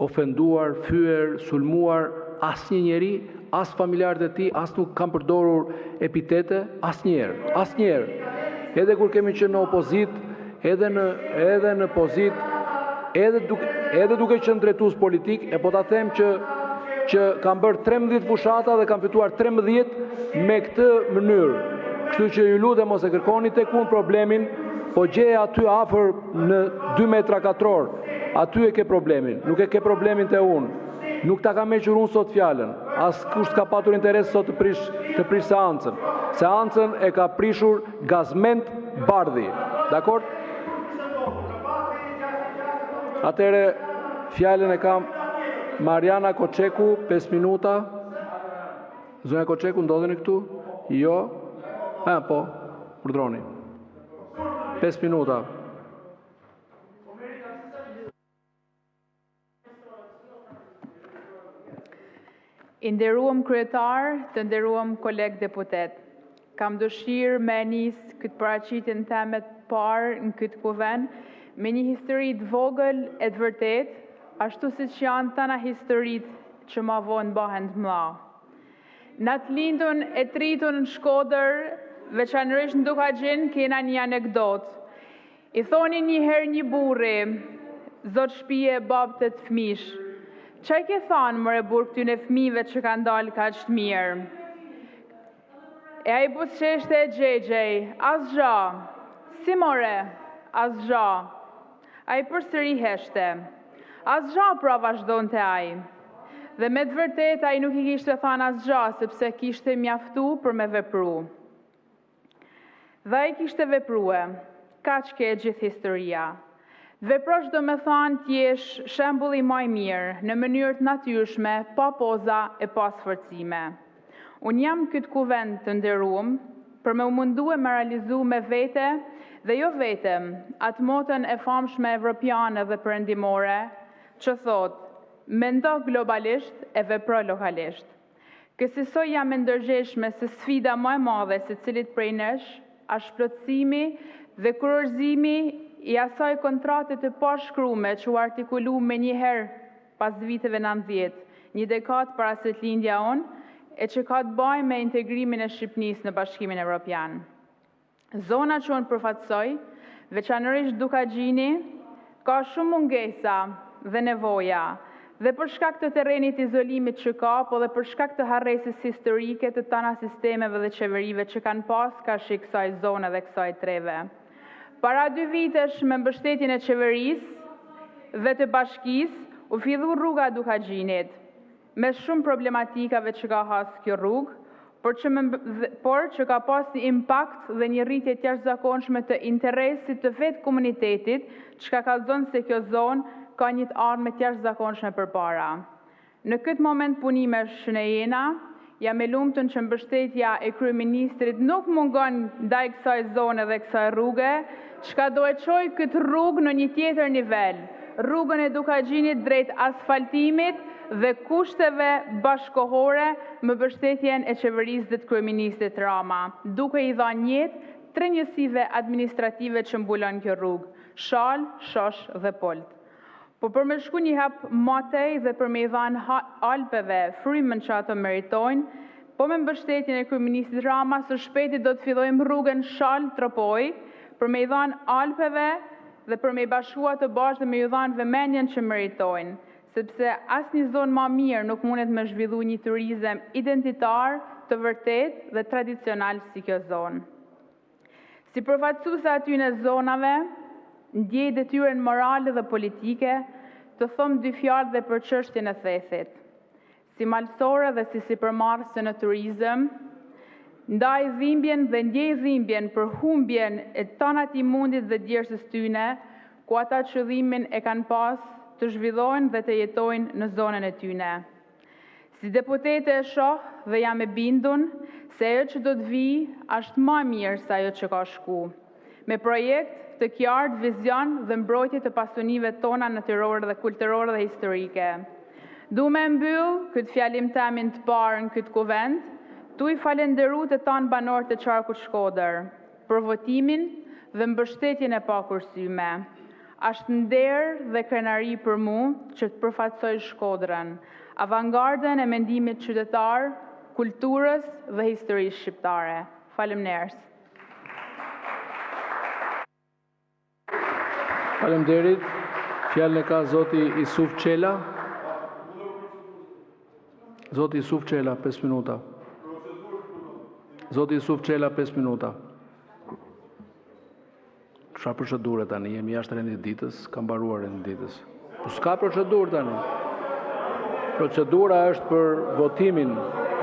ofenduar, fyer, sulmuar asnjë njeri, as familjarët e tij, as nuk kam përdorur epitete, asnjëherë. Edhe kur kemi qenë në opozit, edhe në pozit, edhe duke qenë drejtues politik, e po ta them që kam bërë 13 fushata dhe kam fituar 13 me këtë mënyrë. Kështu që ju lutem mos e kërkoni tek unë problemin, po gjeje aty afër në 2 metra katror. Aty e ke problemin, nuk e ke problemin te unë. Nuk ta kam hequr unë sot fjalën. As kush s'ka patur interes sot të prish seancën. Seancën e ka prishur Gazment Bardhi. Dakor? Atëre fjalën e kam Mariana Koçeku, 5 minuta. Zonja Koçeku, ndodheni këtu? Jo? Po, urdhroni. 5 minuta. I nderuam kryetar, të nderuam koleg deputet. Kam dëshirë me nis këtë paraqitjen teme të parë në këtë kuvend me një histori të vogël e të vërtet, ashtu siç janë tana historitë që ma vonë bëhen të mëdha. Na të lindun e tritun në Shkodër, veçanërisht në Dukagjin, kena një anekdot. I thoni një herë një burri, zot shtëpie babë të fëmish. Çaj ke thanë mëre burr këtyne fëmijëve që kanë dalë kaq të mirë? E ai buzëqeshte e xhexhej, asgja. Si more, asgja. Ai përsëri heshte. Asgja pra vazhdonte ai. Dhe me të vërtetë ai nuk I kishte thënë asgja sepse kishte mjaftu për me vepru. Dhe ai kishte veprue. Kaq ke gjithë historia. Veprosh do me thanë t'jesh shembulli më I mirë, në mënyrë të natyrshme, pa poza e pa sforcime. Unë jam këtë kuvend të nderuar për me u mundu e me realizu me vete dhe jo vetëm atë motën e famshme evropiane dhe perëndimore që thot, mendo globalisht e vepro lokalisht. Kësaj jam e ndërgjeshme se sfida më e madhe se cilit prej nesh, është plotësimi dhe kurorëzimi I asaj kontrate të pashkrume që u artikulu me njëherë pas viteve 90, një dekadë para se të lindja on, e që ka të bëjë me integrimin e Shqipënisë në Bashkimin Evropian. Zona që unë përfatsoj, veçanërisht Dukagjini, ka shumë mungesa dhe nevoja, dhe për shkak të terrenit izolimit që ka, po dhe për shkak të harresës historike të tana sistemeve dhe qeverive që kanë pas ka shi kësaj zone dhe kësaj treve. Para 2 vitesh me mbështetjen e qeverisë dhe të bashkisë, u fillu rruga Dukagjinit, me shumë problematikave që ka has kjo rrugë, por që ka pas një impakt dhe një rritje të jashtëzakonshme të interesit të vetë komunitetit, që ka kallëzon se kjo zonë ka një të ardhme të jashtëzakonshme përpara. Në këtë moment punimesh që ne jena, jam e lumtun që mbështetja e kryeministrit nuk mungon ndaj kësaj zone dhe kësaj rruge, çka do e çoj këtë rrugë në një tjetër nivel, rrugën e Dukagjinit drejt asfaltimit dhe kushteve bashkohore me mbështetjen e qeverisë dhe të kryeministit Rama, duke I dhënë jetë 3 njësive administrative që mbulon kjo rrugë, Shal, Shosh dhe Polt. Po për me shku një hap matej dhe për me I dhanë Alpeve frymën që ato meritojnë, po me mbështetjen e kryeministit Rama së shpejti do të fillojmë rrugën Shal Tropoj, për me I dhanë Alpeve dhe për me i bashkua të bashkë dhe me ju dhanë vëmendjen që meritojnë, sepse asnjë zonë më mirë nuk mundet me zhvillu një turizëm identitar, të vërtet dhe tradicional si kjo zonë. Si përfaqësuese atyne zonave, ndjej detyrën morale dhe politike të them dy fjalë dhe për çështjen e thethit. Si malsore dhe si sipërmarrëse në turizëm, ndaj dhimbjen dhe ndjej dhimbjen për humbjen e tanat i mundit dhe djersës tyne, ku ata qëllimin e kanë pas të zhvillojnë dhe të jetojnë në zonën e tyne. Si deputete e shoh dhe jam e bindun se ajo që do të vi është më mirë se ajo që ka shku, me projekt të qartë, vizion dhe mbrojtje të pasunive tona natyrore dhe kulturore dhe historike. Du me mbyll këtë fjalim temin të parë në këtë kuvend, tu i falenderu të tanë banor të Qarkut Shkodër, për votimin dhe mbështetjen e pakursyme. Ashtë nder dhe krenari për mu që të përfaqësoj Shkodrën, avangardën e mendimit qytetar, kulturës dhe historisë shqiptare. Faleminderit. Faleminderit. Fjalën e ka zoti Isuf Çela. Zoti Isuf Çela, 5 minuta. Zoti Isuf Çela, 5 minuta. Çfarë procedure tani? Jemi jashtë rendit ditës, ka mbaruar rendit ditës. Po s'ka procedurë tani. Procedura është për votimin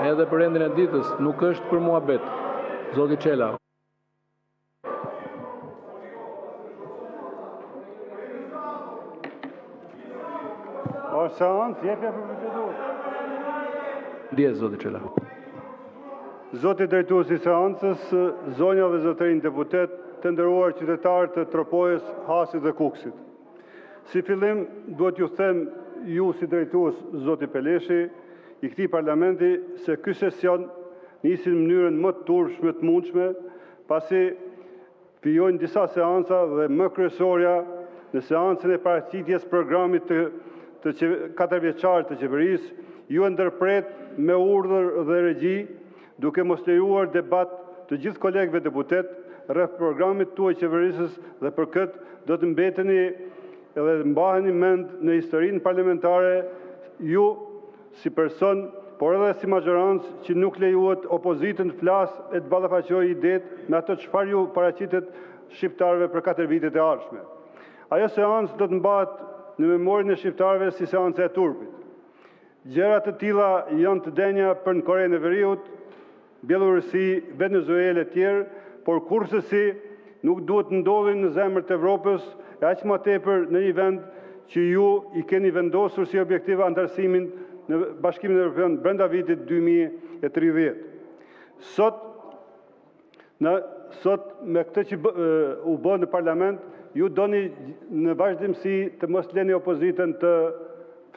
edhe për rendin e ditës, nuk është për muhabet. Zoti Çela. O seancë, jepja për procedurë. Ndjes, zoti Çela. Zoti drejtues i seancës, zonja dhe zotërinj deputet, të nderuar qytetarë të Tropojës, Hasit dhe Kuksit. Si fillim, duhet ju them ju si drejtues zoti Peleshi, i këtij parlamenti, se ky sesion nisi në mënyrën më të turpshme të mundshme, pasi vijojnë disa seanca dhe më kryesorja në seancën e paraqitjes programit të 4 vjeçar të qeverisë, ju e ndërpret me urdhër dhe regji, duke mos lejuar debat të gjithë kolegëve deputet rreth programit tuaj qeverisës dhe për këtë do të mbeteni edhe mbaheni mend në historinë parlamentare ju si person, por edhe si majorancë që nuk lejuat opozitën të flasë e të ballafaqojë idetë me ato çfarë ju paraqitet shqiptarëve për 4 vitet e ardhshme. Ajo seancë do të mbahet në memorinë e shqiptarëve si seanca e turpit. Gjëra të tilla janë të denja për në Korenë e Veriut, Bielorusi, Venezuelë e tjerë, por kurrësi nuk duhet ndodhin në zemër të Evropës, e aq më tepër në një vend që ju i keni vendosur si objektiv antarësimin në Bashkimin Evropian brenda vitit 2030. Sot me këtë që u bë në parlament, ju doni në vazhdimsi të mos leni opozitën të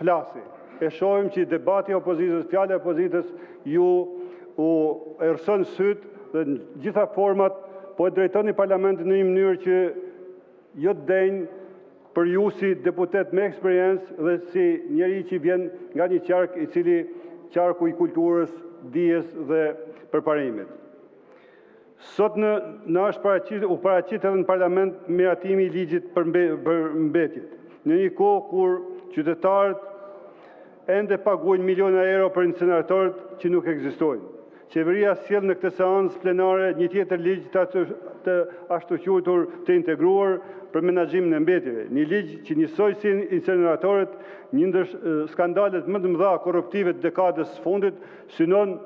flasi. E shohim që debati i opozitës, fjala e opozitës ju u erëson syt dhe në gjitha format po e drejtoni parlamentin në një mënyrë që jo të denjë për ju si deputet me eksperiencë dhe si njeri që vjen nga një qark i cili qarku i kulturës, dijes dhe përparimit. Sot u paraqit edhe në parlament miratimi i ligjit për mbetjet. Në një kohë kur qytetarët ende paguajnë miliona euro për incineratorët që nuk ekzistojnë. Qeveria sjell në këtë seancë plenare një tjetër ligj të ashtu quajtur të integruar për menaxhimin e mbetjeve. Një ligj që njësoj si incineratorët, një ndër skandalet më të mëdha korruptive të dekadës së fundit, synon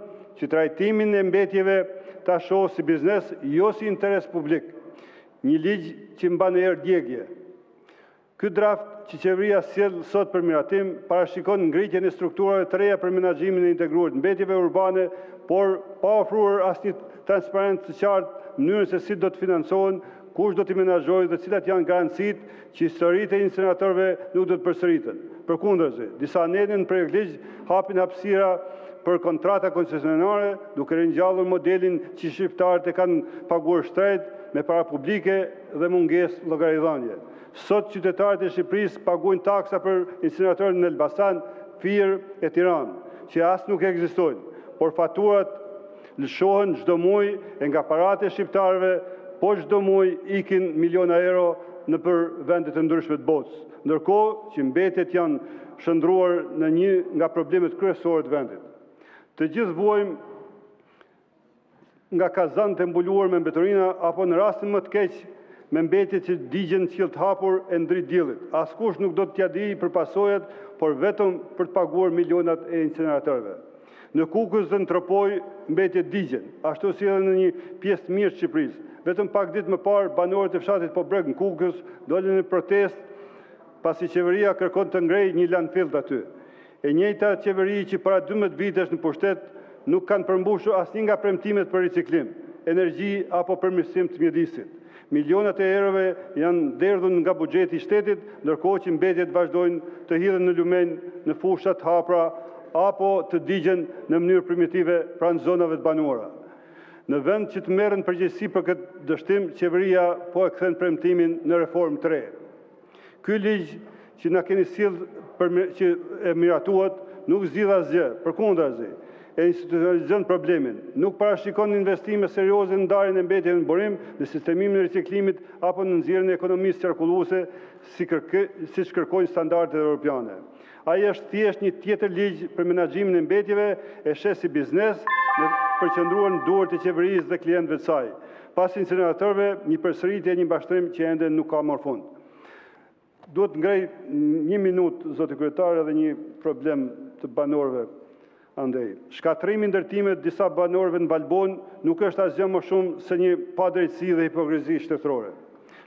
që trajtimin e mbetjeve ta shohë si biznes, jo si interes publik. Një ligj që mban erë djegje. Ky draft që qeveria sjell sot për miratim parashikon ngritjen e strukturave të reja për menaxhimin e integruar të mbetjeve urbane, por pa ofruar asnjë transparencë të qartë mënyrën se si do të financohen, kush do t'i menaxhojë dhe cilat janë garancitë që historitë e incineratorëve nuk do të përsëriten. Përkundërzi, disa anënë në projekt ligj hapin hapësira për kontrata koncesionare, duke ringjallur modelin që shqiptarët e kanë paguar shtrejt me para publike dhe mungesë llogaridhënie. Sot qytetarët e Shqipërisë paguajnë taksa për incineratorën në Elbasan, Fier e Tiranë, që as nuk ekzistojnë, por faturat lëshohen çdo muaj e nga paratë e shqiptarëve, po çdo muaj ikin miliona euro në për vendet e ndryshme të botës, ndërkohë që mbetet janë shndruar në një nga problemet kryesore të vendit. Të gjithë vuajmë nga kazanët e mbuluar me mbeturina apo në rastin më të keq me mbetjet që digjen qiell të hapur e ndrit diellit. Askush nuk do t'ja di për pasojat, por vetëm për të paguar milionat e incineratorëve. Në Kukës dhe në Tropoj mbetjet digjen, ashtu si edhe në një pjesë të mirë të Shqipërisë. Vetëm pak ditë më parë banorët e fshatit Pobreg në Kukës dolën në protestë pasi qeveria kërkon të ngrejë një landfill aty. E njëjta qeveri që para 12 vitesh në pushtet nuk kanë përmbushur asnjë nga premtimet për riciklim, energji apo përmirësim të mjedisit. Milionat e eurove janë derdhur nga buxheti i shtetit, ndërkohë që mbetjet vazhdojnë të hidhen në lumen, në fusha të hapura apo të digjen në mënyrë primitive pranë zonave të banuara. Në vend që të merren përgjegjësi për këtë dështim, qeveria po e kthen premtimin në reformë të re. Ky ligj që na keni sjellë që e miratuat nuk zgjidh asgjë, përkundrazi, e institucionalizon problemin. Nuk parashikon investime serioze në ndarjen e mbetjeve në burim, në sistemimin e riciklimit apo në nxjerrjen e ekonomisë qarkulluese, siç kërkojnë standardet europiane. Ai është thjesht një tjetër ligj për menaxhimin e mbetjeve, e sheh si biznes në përqendruar në duart e qeverisë dhe klientëve të saj. Pas incineratorëve, një përsëritje e një mbashtrim që ende nuk ka marrë fund. Duhet ngrej një minutë, zoti kryetar, edhe një problem të banorëve andej. Shkatrimi ndërtimet disa banorëve në Valbon nuk është asgjë më shumë se një padrejtësi dhe hipokrizi shtetërore.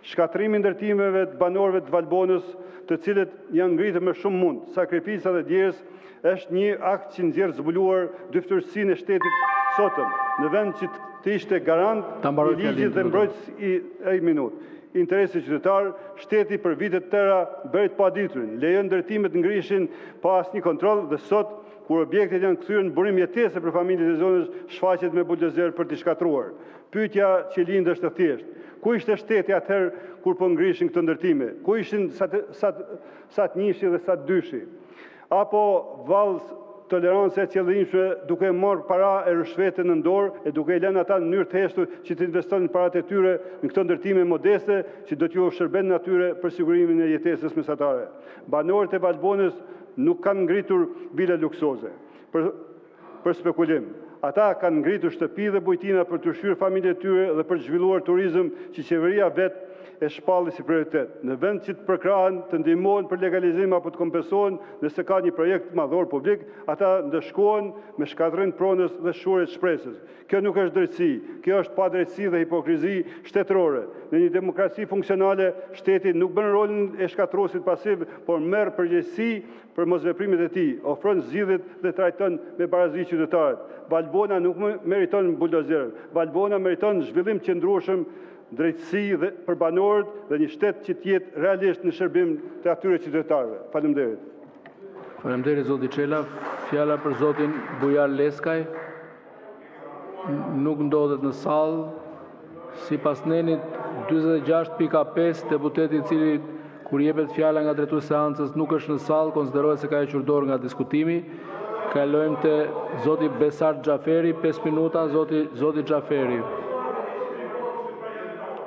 Shkatrimi ndërtimeve të banorëve të Valbonës, të cilët janë ngritur me shumë mund, sakrifica dhe djerës, është një akt që nxjerr zbuluar dyftërsinë e shtetit sotëm, në vend që të ishte garant i ligjit dhe mbrojtës interesi qytetar, shteti për vite të tëra bëri të paditurin, lejon ndërtimet ngrishin pa asnjë kontroll dhe sot kur objektet janë kthyer në burim jetese për familjet e zonës, shfaqet me buldozer për t'i shkatruar. Pyetja që lind është e thjeshtë. Ku ishte shteti atëherë kur po ngrishin këto ndërtime? Ku ishin sa të njëshi dhe sa të dyshi? Apo vallë tolerancë e qëllimshme duke marrë para e rishvete në dorë e duke i lënë ata në mënyrë të heshtur që të investojnë paratë e tyre në këto ndërtime modeste që do t'ju shërben natyre për sigurimin e jetesës mesatare. Banorët e Valbonës nuk kanë ngritur vile luksoze për spekulim. Ata kanë ngritur shtëpi dhe bujtina për të ushqyer familjet e tyre dhe për të zhvilluar turizëm që qeveria vetë e shpalli si prioritet. Në vend që të përkrahen, të ndihmohen për legalizim apo të kompensohen nëse ka një projekt madhor publik, ata ndëshkohen me shkatërrim të pronës dhe shurje të shpresës. Kjo nuk është drejtësi, kjo është padrejtësi dhe hipokrizi shtetërore. Në një demokraci funksionale, shteti nuk bën rolin e shkatruesit pasiv, por merr përgjegjësi për mosveprimet e tij, ofron zgjidhjet dhe trajton me barazi qytetarët. Valbona nuk meriton buldozer, Valbona meriton zhvillim qëndrueshëm, drejtësi dhe për banorët dhe një shtet që tjetë realisht në shërbim të atyre qytetarëve. Faleminderit. Faleminderit zoti Çela. Fjala për zotin Bujar Leskaj. Nuk ndodhet në sallë. Sipas nenit 46.5, deputeti i cili kur jepet fjala nga drejtuesi i seancës nuk është në sallë, konsiderohet se ka hequr dorë nga diskutimi. Kalojmë te zoti Besart Xhaferi, 5 minuta, zoti Xhaferi.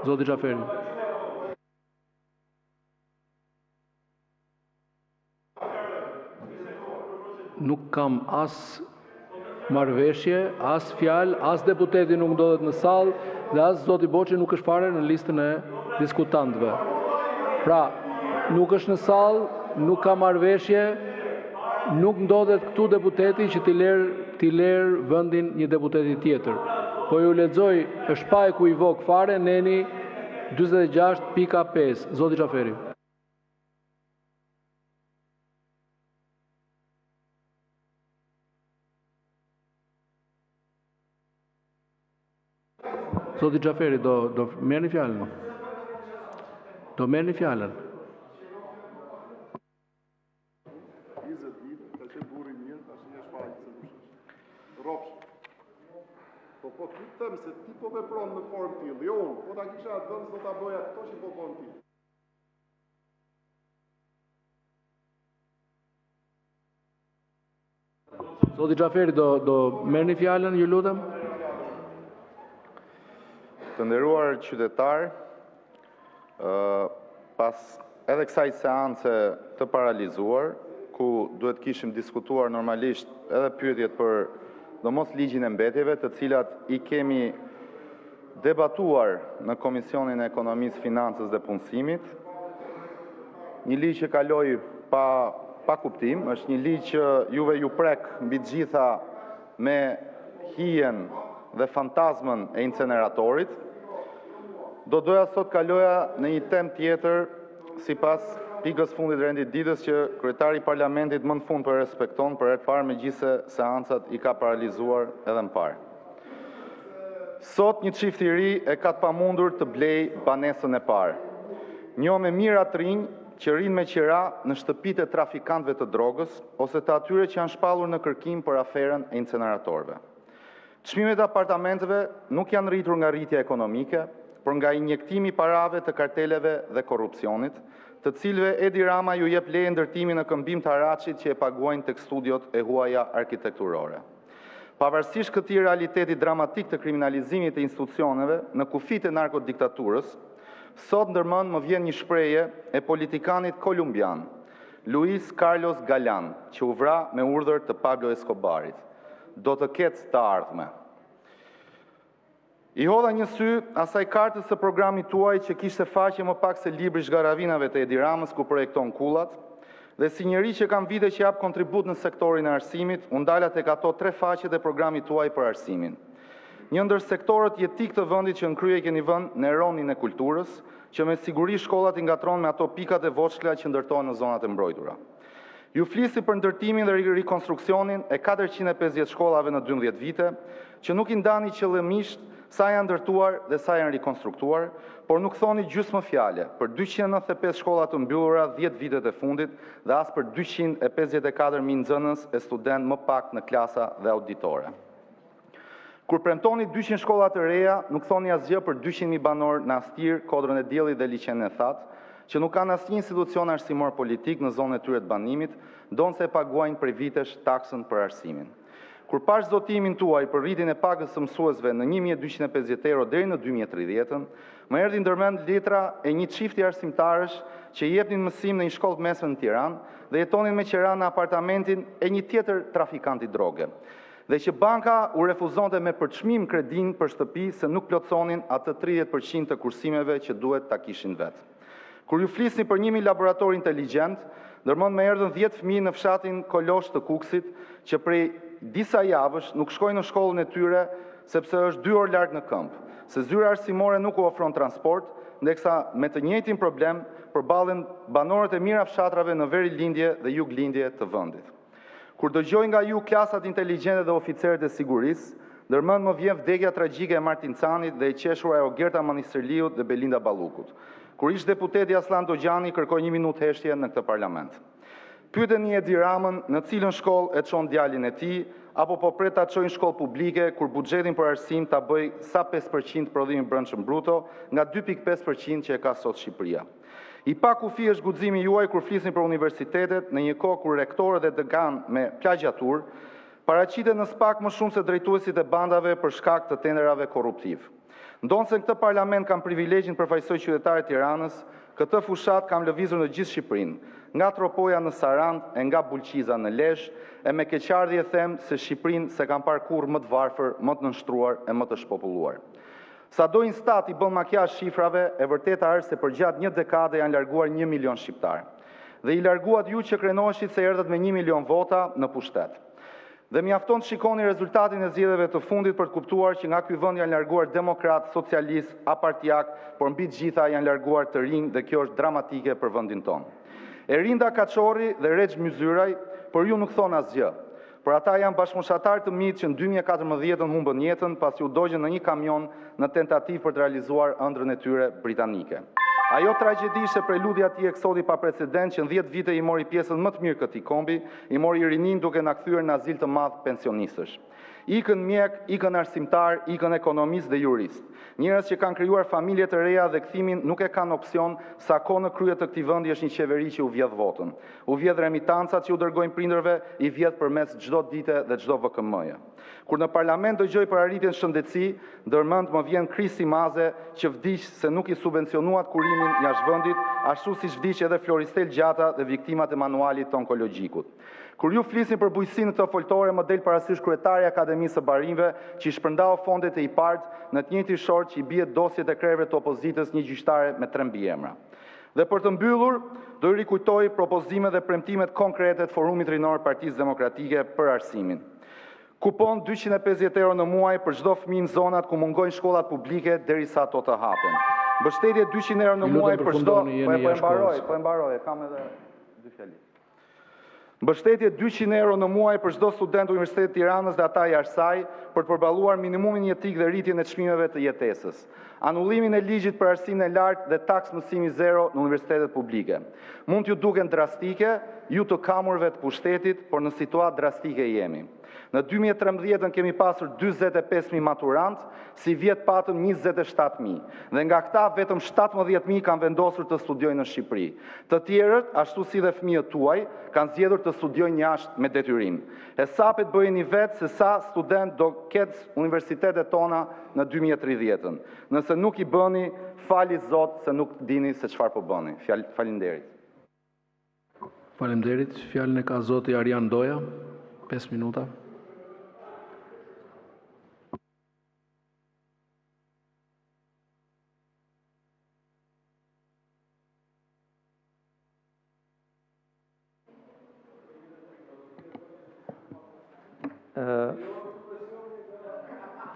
Zoti Xhaferi. Nuk kam as marrëveshje, as fjalë, as deputeti nuk ndodhet në sallë dhe as zoti Boçi nuk është fare në listën e diskutantëve. Pra, nuk është në sallë, nuk ka marrëveshje, nuk ndodhet këtu deputeti që t'i ler vendin një deputeti tjetër. Po ju lexoj, është pa ekuivok fare, neni 46.5, zoti Xhaferi. Zoti Xhaferi, do merrni fjalën? Do merrni fjalën? 20 ditë, ka qenë burri mirë, tash një shfaqje se dush. Ropsh. Po ti them se ti po vepron në formë tillë, jo unë, po ta kisha atë vend do ta bëja këto që po bën ti. Zoti Xhaferi, do merrni fjalën, ju lutem? Të nderuar qytetar, pas edhe kësaj seance të paralizuar, ku duhet kishim diskutuar normalisht edhe pyetjet për domos ligjin e mbetjeve, të cilat i kemi debatuar në Komisionin e Ekonomisë, Financës dhe Punësimit. Një ligj që kaloi pa kuptim, është një ligj që juve ju prek mbi të gjitha me hijen dhe fantazmën e inceneratorit. Do doja sot kaloja në një temë tjetër, sipas pikës fundit rendit ditës që kryetari i Parlamentit më në fund për respekton për herë të parë, megjithëse seancat i ka paralizuar edhe më parë. Sot një çift i ri e ka të pamundur të blej banesën e parë. Një me mira të rinj që rinë me qira në shtëpitë e trafikantëve të drogës ose të atyre që janë shpallur në kërkim për aferën e inceneratorëve. Çmimet e apartamenteve nuk janë rritur nga rritja ekonomike, por nga injektimi i parave të karteleve dhe korrupsionit, të cilëve Edi Rama ju jep leje ndërtimi në këmbim të haraqit që e paguajnë tek studiot e huaja arkitekturore. Pavarësisht këtij realiteti dramatik të kriminalizimit të institucioneve në kufit e narkodiktaturës, sot ndërmend më vjen një shprehje e politikanit kolumbian, Luis Carlos Galan, që u vra me urdhër të Pablo Escobarit. Do të ketë të ardhme. I hodha një sy asaj kartës së programit tuaj që kishte faqe më pak se libri zgaravinave të Edi Ramës ku projekton kullat, dhe si njëri që kam vite që jap kontribut në sektorin e arsimit, u ndala tek ato 3 faqet e programit tuaj për arsimin. Një ndër sektorët jetik të vendit që në krye keni vënë në eronin e kulturës, që me siguri shkollat i ngatron me ato pikat e voçkla që ndërtohen në zonat e mbrojtura. Ju flisi për ndërtimin dhe rekonstruksionin e 450 shkollave në 12 vite, që nuk i ndani qëllimisht sa janë ndërtuar dhe sa janë rekonstruktuar, por nuk thoni gjysmë fjale për 295 shkolla të mbyllura 10 vitet e fundit dhe as për 254.000 nxënës e student më pak në klasa dhe auditore. Kur premtoni 200 shkolla të reja, nuk thoni asgjë për 200.000 banor në Astir, Kodrën e Diellit dhe Liçenin e Thatë, që nuk kanë asnjë institucion arsimor politik në zonën e tyre të banimit, ndonse e paguajnë prej vitesh taksën për arsimin. Kur pash zotimin tuaj për rritjen e pagës së mësuesve në 1.250 euro deri në 2030, më erdhi ndërmend letra e një çifti arsimtarësh që jepnin mësim në një shkollë të mesme në Tiranë dhe jetonin me qira në apartamentin e një tjetër trafikanti droge. Dhe që banka u refuzonte me përçmim kredin për shtëpi se nuk plotësonin atë 30% të kursimeve që duhet ta kishin vetë. Kur ju flisni për 1.000 laborator inteligjent, ndërmend më erdhën 10 fëmijë në fshatin Kolosh të Kuksit që prej disa javësh nuk shkojnë në shkollën e tyre sepse është 2 orë larg në këmbë, se zyra arsimore nuk u ofron transport, ndeksa me të njëjtin problem përballen banorët e mira fshatrave në Verilindje dhe Juglindje të vendit. Kur dëgjoj nga ju klasat inteligjente dhe oficerët e sigurisë, ndërmend më vjen vdekja tragjike e Martin Canit dhe e qeshura e Ogerta Manisterliut dhe Belinda Ballukut. Kur ish deputeti Aslan Dogjani kërkoi 1 minutë heshtje në këtë parlament. Pyeteni Edi Ramën në cilën shkollë e çon djalin e tij, apo po pret ta çojnë shkollë publike kur buxhetin për arsim ta bëj sa 5% prodhimi brendshëm bruto nga 2.5% që e ka sot Shqipëria. I pa kufi është guximi juaj kur flisni për universitetet në një kohë kur rektorët dhe dekan me plagjatur paraqiten në SPAK më shumë se drejtuesit e bandave për shkak të tenderave korruptiv. Ndonse në këtë parlament kam privilegjin përfaqësoj qytetarët e Tiranës, këtë fushat kam lëvizur në gjithë Shqipërinë, nga Tropoja në Sarand e nga Bulqiza në Lezhë, e me keqardhje them se Shqipërinë se kam parë kurrë më të varfër, më të nënshtruar e më të shpopulluar. Sado Instat i bën makjazh shifrave, e vërteta është se përgjatë një dekade janë larguar 1 milion shqiptar. Dhe i larguat ju që krenoheshit se erdhët me 1 milion vota në pushtet. Dhe mjafton të shikoni rezultatin e zgjedhjeve të fundit për të kuptuar që nga ky vend janë larguar demokrat, socialist, apartiak, por mbi të gjitha janë larguar të rinj dhe kjo është dramatike për vendin tonë. Erinda Kaçorri dhe Rexh Myzyraj, por ju nuk thon asgjë. Por ata janë bashkëmoshatar të mitë që në 2014 humbën jetën pasi u dogjën në një kamion në tentativë për të realizuar ëndrrën e tyre britanike. Ajo tragjedi ishte preludja e atij eksodi pa precedent që në 10 vite i mori pjesën më të mirë këtij kombi, i mori rinin duke na kthyer në azil të madh pensionistësh. Ikën mjek, ikën arsimtar, ikën ekonomist dhe jurist. Njerëz që kanë krijuar familje të reja dhe kthimin nuk e kanë opsion, sa kohë në krye të këtij vendi është një qeveri që u vjedh votën. U vjedh remitancat që u dërgojnë prindërve, i vjedh përmes çdo dite dhe çdo VKM-je. Kur në parlament dëgjoj për arritjen shëndetësi, ndërmend më vjen Krisi Maze që vdiq se nuk i subvencionuat kurimin jashtë vendit ashtu si vdiq edhe Floristel Gjata dhe viktimat e manualit të onkologjikut. Kur ju flisin për bujqësinë të foltore, më del parasysh kryetari i Akademisë së Barinjve, që i shpërndau fondet e IPART në të njëjtin short që i bie dosjet e krerëve të opozitës një gjyqtare me 3 mbiemra. Dhe për të mbyllur, do i rikujtoj propozimet dhe premtimet konkrete të Forumit Rinor Partisë Demokratike për arsimin. Kupon 250 euro në muaj për çdo fëmijë në zonat ku mungojnë shkollat publike derisa ato të hapen. Mbështetje 200 euro në muaj për çdo, po e mbaroj, kam edhe 2 fjali. Mbështetje 200 euro në muaj për çdo student Universitetit të Tiranës dhe ata jashtë saj për të përballuar minimumin jetik dhe rritjen e çmimeve të jetesës. Anullimin e ligjit për arsimin e lartë dhe taks mësimi zero në universitetet publike. Mund t'ju duken drastike, ju të kamurve të pushtetit, por në situatë drastike jemi. Në 2013 kemi pasur 45.000 maturantë, si vjet patëm 27.000, dhe nga këta vetëm 17.000 kanë vendosur të studiojnë në Shqipëri. Të tjerët, ashtu si dhe fëmijët tuaj, kanë zgjedhur të studiojnë jashtë me detyrim. Hesapet bëjeni vetë se sa student do ketë universitetet tona në 2030. Nëse nuk i bëni, fali Zot se nuk dini se çfarë po bëni. Faleminderit. Faleminderit. Fjalën e ka Zoti Arjan Doja, 5 minuta.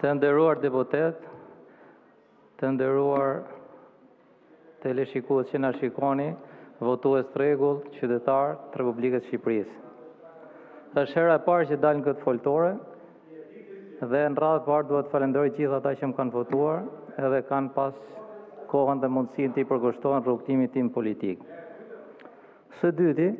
Të nderuar deputet, të nderuar teleshikues që na shikoni, votues të rregull, qytetar të Republikës Shqipërisë. Është hera e parë që dal në këtë foltore dhe në radhë të parë duhet falenderoj gjithë ata që më kanë votuar edhe kanë pas kohën dhe mundësinë të i përkushtohen rrugtimit tim politik. Së dyti,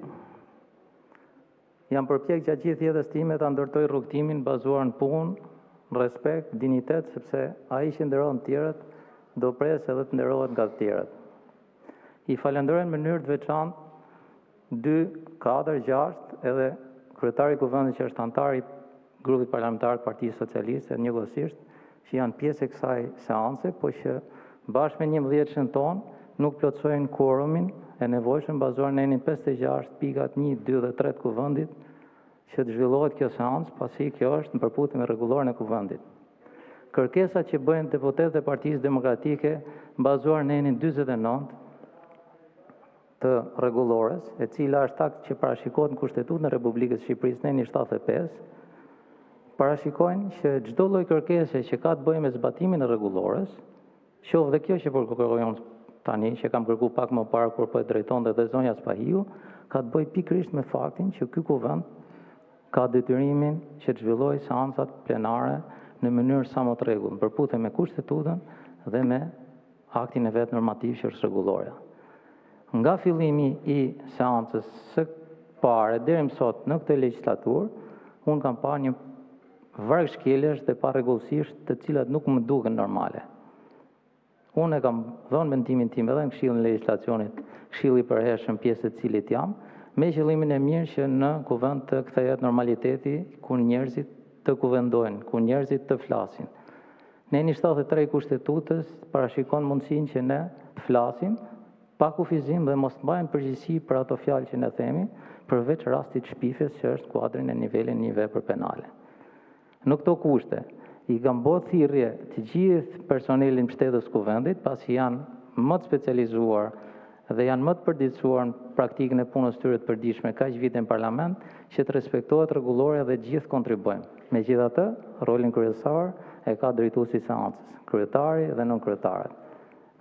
jam përpjek gjatë gjithë jetës time ta ndërtoj rrugtimin bazuar në punë, respekt, dinitet, sepse ai që nderon të tjerët do presë edhe të nderohet nga të tjerët. I falenderoj në mënyrë të veçantë 2, 4, 6 edhe kryetari i kuvendit që është antar i grupit parlamentar të Partisë Socialiste njëkohësisht, që janë pjesë e kësaj seance, po që bashkë me 11 tonë nuk plotësojnë quorumin e nevojshëm bazuar në enin 56 pikat 1, 2 dhe 3 të kuvendit që të zhvillohet kjo seancë, pasi kjo është në përputhje me rregulloren e kuvendit. Kërkesat që bëjnë deputetët e Partisë Demokratike bazuar në enin 49 të rregullores, e cila është akt që parashikohet në Kushtetutën e Republikës së Shqipërisë në enin 75, parashikojnë që çdo lloj kërkese që ka të bëjë me zbatimin e rregullores, qoftë dhe kjo që kërkojmë tani, që kam kërku pak më parë kur po e drejtonte dhe zonja Spahiu, ka të bëjë pikërisht me faktin që ky kuvend ka detyrimin që të zhvillojë seancat plenare në mënyrë sa më të rregullt, në përputhje me Kushtetutën dhe me aktin e vet normativ që është rregullore. Nga fillimi i seancës së parë deri më sot në këtë legjislaturë, unë kam parë një varg shkeljesh dhe parregullsisht të cilat nuk më duken normale. Unë e kam dhënë mendimin tim edhe në Këshillin e Legjislacionit, këshilli i përhershëm pjesë e cilit jam, me qëllimin e mirë që në kuvend të kthehet normaliteti ku njerëzit të kuvendojnë, ku njerëzit të flasin. Në enin 73 i Kushtetutës parashikon mundësinë që ne të flasim pa kufizim dhe mos të mbajmë përgjegjësi për ato fjalë që ne themi, përveç rastit shpifjes që është kuadri në nivelin një vepër penale. Në këto kushte, i kam bërë thirrje të gjithë personelin mbështetës kuvendit, pasi janë më të specializuar dhe janë më të përditësuar në praktikën e punës tyre të përditshme kaq vite në parlament, që të respektohet rregulloria dhe gjithë kontribuojmë. Megjithatë, rolin kryesor e ka drejtuesi i seancës, kryetari dhe nënkryetaret.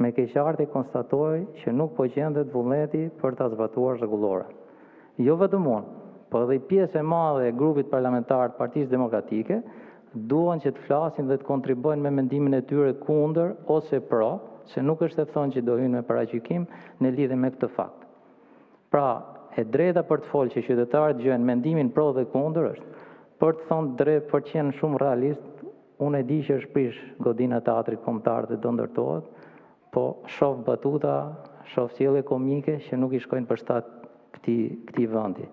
Me keqardhje konstatoj që nuk po gjendet vullneti për ta zbatuar rregulloren. Jo vetëm unë, por edhe pjesë e madhe e grupit parlamentar të Partisë Demokratike duan që të flasin dhe të kontribuojnë me mendimin e tyre kundër ose pro, se nuk është e thonë që do hyjnë me paragjykim në lidhje me këtë fakt. Pra, e drejta për të folë që qytetarët gjojnë mendimin pro dhe kundër është, për të thonë drejt, për të qenë shumë realist, unë e di që është prish godina e teatrit kombëtar dhe do ndërtohet, po shoh batuta, shoh sjellje komike që nuk i shkojnë për shtat këtij vendi.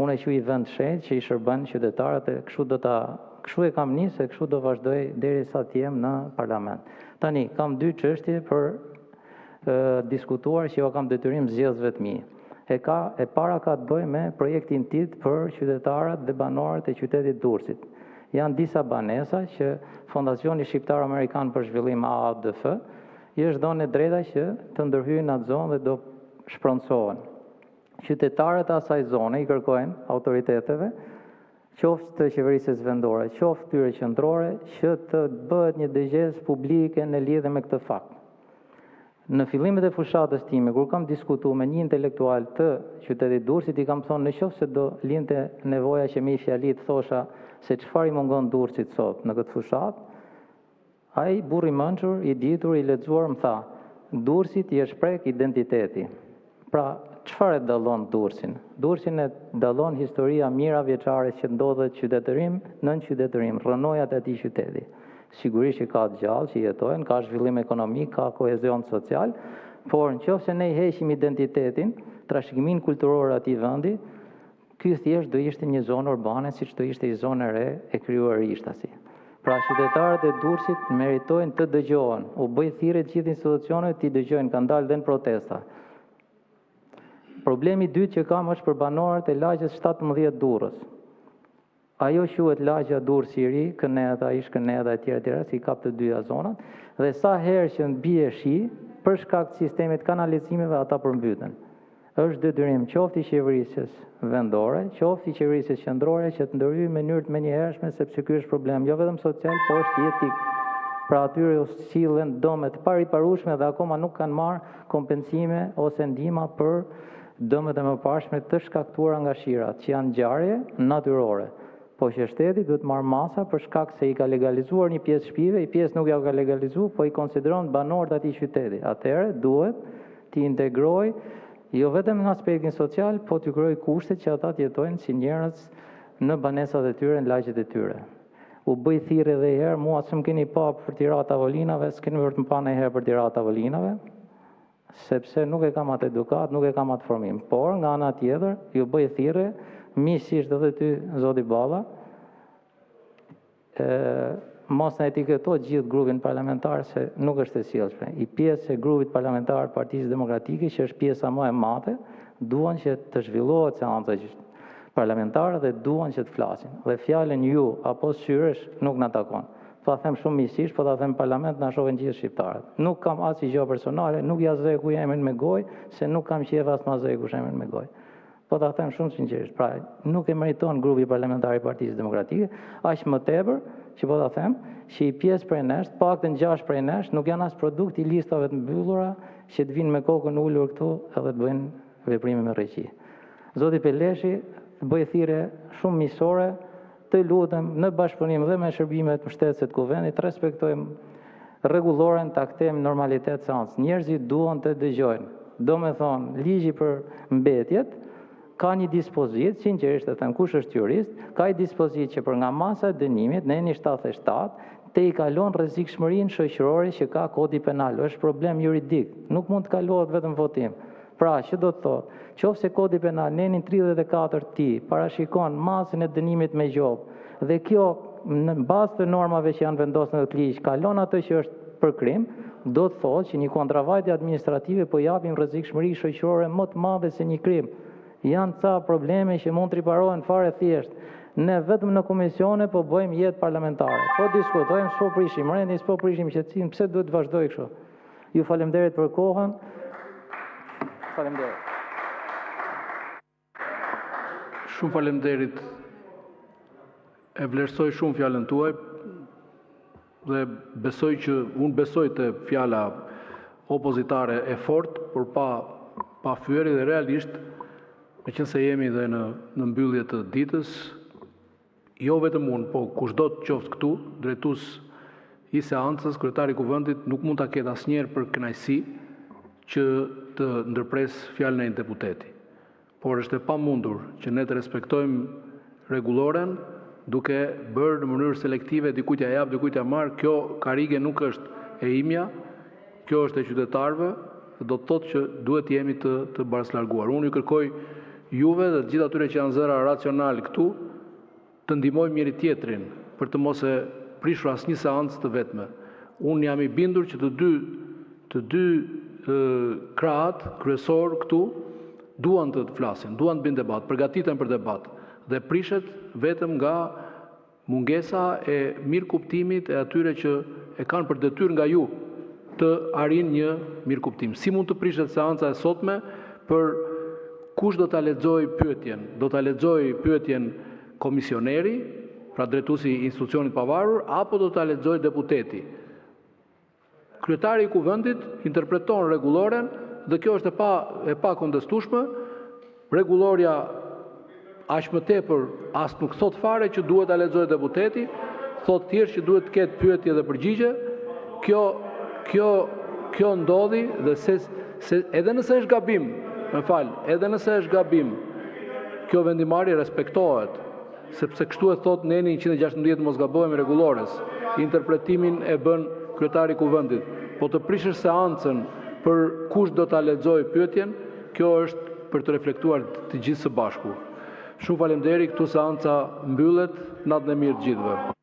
Unë e quaj vend shenjtë që i shërben qytetarët e kështu e kam nisë e kështu do vazhdoj derisa të jem në parlament. Tani, kam 2 çështje për diskutuar që jo kam detyrim zgjedhësve të mi. E para ka të bëjë me projektin TIT për qytetarët dhe banorët e qytetit Durrësit. Janë disa banesa që Fondacioni Shqiptar Amerikan për Zhvillim AADF i është dhënë drejta që të ndërhyjnë në atë zonë dhe do shproncohen. Qytetarët e asaj zone i kërkojnë autoriteteve, qoftë të qeverisjes vendore, qoftë tyre qendrore, që të bëhet një dëgjesë publike në lidhje me këtë fakt. Në fillimet e fushatës time, kur kam diskutuar me një intelektual të qytetit Durrësit, i kam thonë nëse do linte nevoja që me i fjalit thosha se çfarë i mungon Durrësit sot në këtë fushat, ai burri mençur, i ditur, i lexuar më tha, Durrësit i është prek identiteti. Pra, çfarë e dallon Durrësin? Durrësin e dallon historia mira vjeçare që ndodhet qytetërim nën qytetërim, rrënojat e atij qyteti. Sigurisht që ka të gjallë që jetojnë, ka zhvillim ekonomik, ka kohezion social, por nëse ne i heqim identitetin, trashëgiminë kulturore atij vendi, ky thjesht do ishte një zonë urbane, siç do ishte një zonë e re e krijuar rishtasi. Pra qytetarët e Durrësit meritojnë të dëgjohen, u bëj thirrje të gjithë institucionet të dëgjojnë, kanë dalë dhe në protesta. Problemi i dytë që kam është për banorët e lagjes 17 Durrës. Ajo quhet lagja Durrësi i Ri, Këneta, Ish-Këneta e tjera, si kap të dyja zonat, dhe sa herë që bie shi, për shkak të sistemit kanalizimeve ata përmbyten. Është detyrim qoftë i qeverisjes vendore, qoftë i qeverisjes qendrore që të ndërhyjë në mënyrë të menjëhershme, sepse ky është problem jo vetëm social, por është jetik. Pra atyre u sillen dëme të pariparueshme dhe akoma nuk kanë marrë kompensime ose ndihma për dëmet e mëparshme të shkaktuara nga shirat, që janë ngjarje natyrore. Po që shteti duhet marrë masa për shkak se i ka legalizuar një pjesë shtëpive, i pjesë nuk ja ka legalizuar, po i konsideron banorët atij qyteti. Atëherë duhet të integroj jo vetëm në aspektin social, po të krijoj kushtet që ata të jetojnë si njerëz në banesat e tyre, në lagjet e tyre. U bëj thirrje edhe herë, mua s'm keni pa për tirat tavolinave, s'keni vërtet më pa ndonjëherë për tirat tavolinave, sepse nuk e kam atë edukat, nuk e kam atë formim. Por nga ana tjetër, ju bëj thirrje misisht edhe ty, zoti Balla, mos në etiketo gjithë grupin parlamentar se nuk është e sjellshme. I pjesë e grupit parlamentar Partisë Demokratike, që është pjesa më e madhe, duan që të zhvillohet seanca parlamentare dhe duan që të flasin. Dhe fjalën ju apo syresh nuk na takon. Po ta them shumë miqësisht, po ta them parlament na shohin gjithë shqiptarët. Nuk kam asnjë gjë personale, nuk ja zeku emrin me gojë, se nuk kam qejf as ma zeku emrin me gojë. Po ta them shumë sinqerisht, pra nuk e meriton grupi parlamentar i Partisë Demokratike, aq më tepër që po ta them, që i pjesë prej nesh, paktën 6 prej nesh, nuk janë as produkt i listave të mbyllura që të vinë me kokën ulur këtu edhe të bëjnë veprime me rreqi. Zoti Peleshi, bëj thirrje shumë miqësore, të lutem në bashkëpunim dhe me shërbimet mbështetëse të kuvendit, respektojmë rregulloren, ta kthejmë normalitet seancë. Njerëzit duan të dëgjojnë. Do me thonë, ligji për mbetjet ka një dispozit, sinqerisht të them, kush është jurist, ka një dispozit që për nga masa e dënimit, në eni 77, te i kalon rrezikshmërinë shoqërore që ka kodi penal. Është problem juridik, nuk mund të kalohet vetëm votim. Pra, që do të thotë, qofse kodi penal në enin 34 ti parashikon masën e dënimit me gjobë, dhe kjo në bazë të normave që janë vendosur në këtë ligj, kalon atë që është për krim, do të thotë që një kontravajtje administrative po japim rrezikshmëri shoqërore më të madhe se një krim. Janë ca probleme që mund të riparohen fare thjesht. Ne vetëm në komisione po bëjmë jetë parlamentare. Po diskutojmë, s'po prishim rendin, s'po prishim qetësinë, pse duhet të vazhdoj kështu? Ju faleminderit për kohën. Faleminderit. Shumë faleminderit. E vlerësoj shumë fjalën tuaj dhe unë besoj të fjala opozitare e fortë, por pa fyeri dhe realisht, me qenë se jemi dhe në mbyllje të ditës, jo vetëm unë, po kushdo të qoftë këtu, drejtues i seancës, kryetari i kuvendit nuk mund ta ketë asnjëherë për kënaqësi që të ndërpres fjalën e një deputeti. Por është e pamundur që ne të respektojmë rregulloren duke bërë në mënyrë selektive, dikujt ja jap, dikujt ja marr. Kjo karige nuk është e imja, kjo është e qytetarëve, do të thotë që duhet jemi të bararslarguar. Unë ju kërkoj juve dhe të gjithë atyre që janë zëra racional këtu, të ndihmojmë njëri tjetrin për të mos e prishur asnjë seancë të vetme. Unë jam i bindur që të dy krahët kryesor këtu duan të flasin, duan të bëjnë debat, përgatiten për debat dhe prishet vetëm nga mungesa e mirëkuptimit e atyre që e kanë për detyrë nga ju të arrin një mirëkuptim. Si mund të prishet seanca e sotme për kush do ta lexojë pyetjen? Do ta lexojë pyetjen komisioneri, pra drejtuesi i institucionit pavarur, apo do ta lexojë deputeti? Kryetari i kuvendit interpreton rregulloren dhe kjo është e pa kontestueshme. Rregulloria aq më tepër as nuk thot fare që duhet ta lexojë deputeti, thot thjesht që duhet të ketë pyetje dhe përgjigje. Kjo ndodhi dhe edhe nëse është gabim, edhe nëse është gabim, kjo vendimarrje respektohet, sepse kështu e thot neni 116 mos gabojmë rregullores. Interpretimin e bën kryetari i kuvendit. Po të prishësh seancën për kush do ta lexojë pyetjen, kjo është për të reflektuar të gjithë së bashku. Shumë faleminderit, këtu seanca mbyllet, natën e mirë të gjithëve.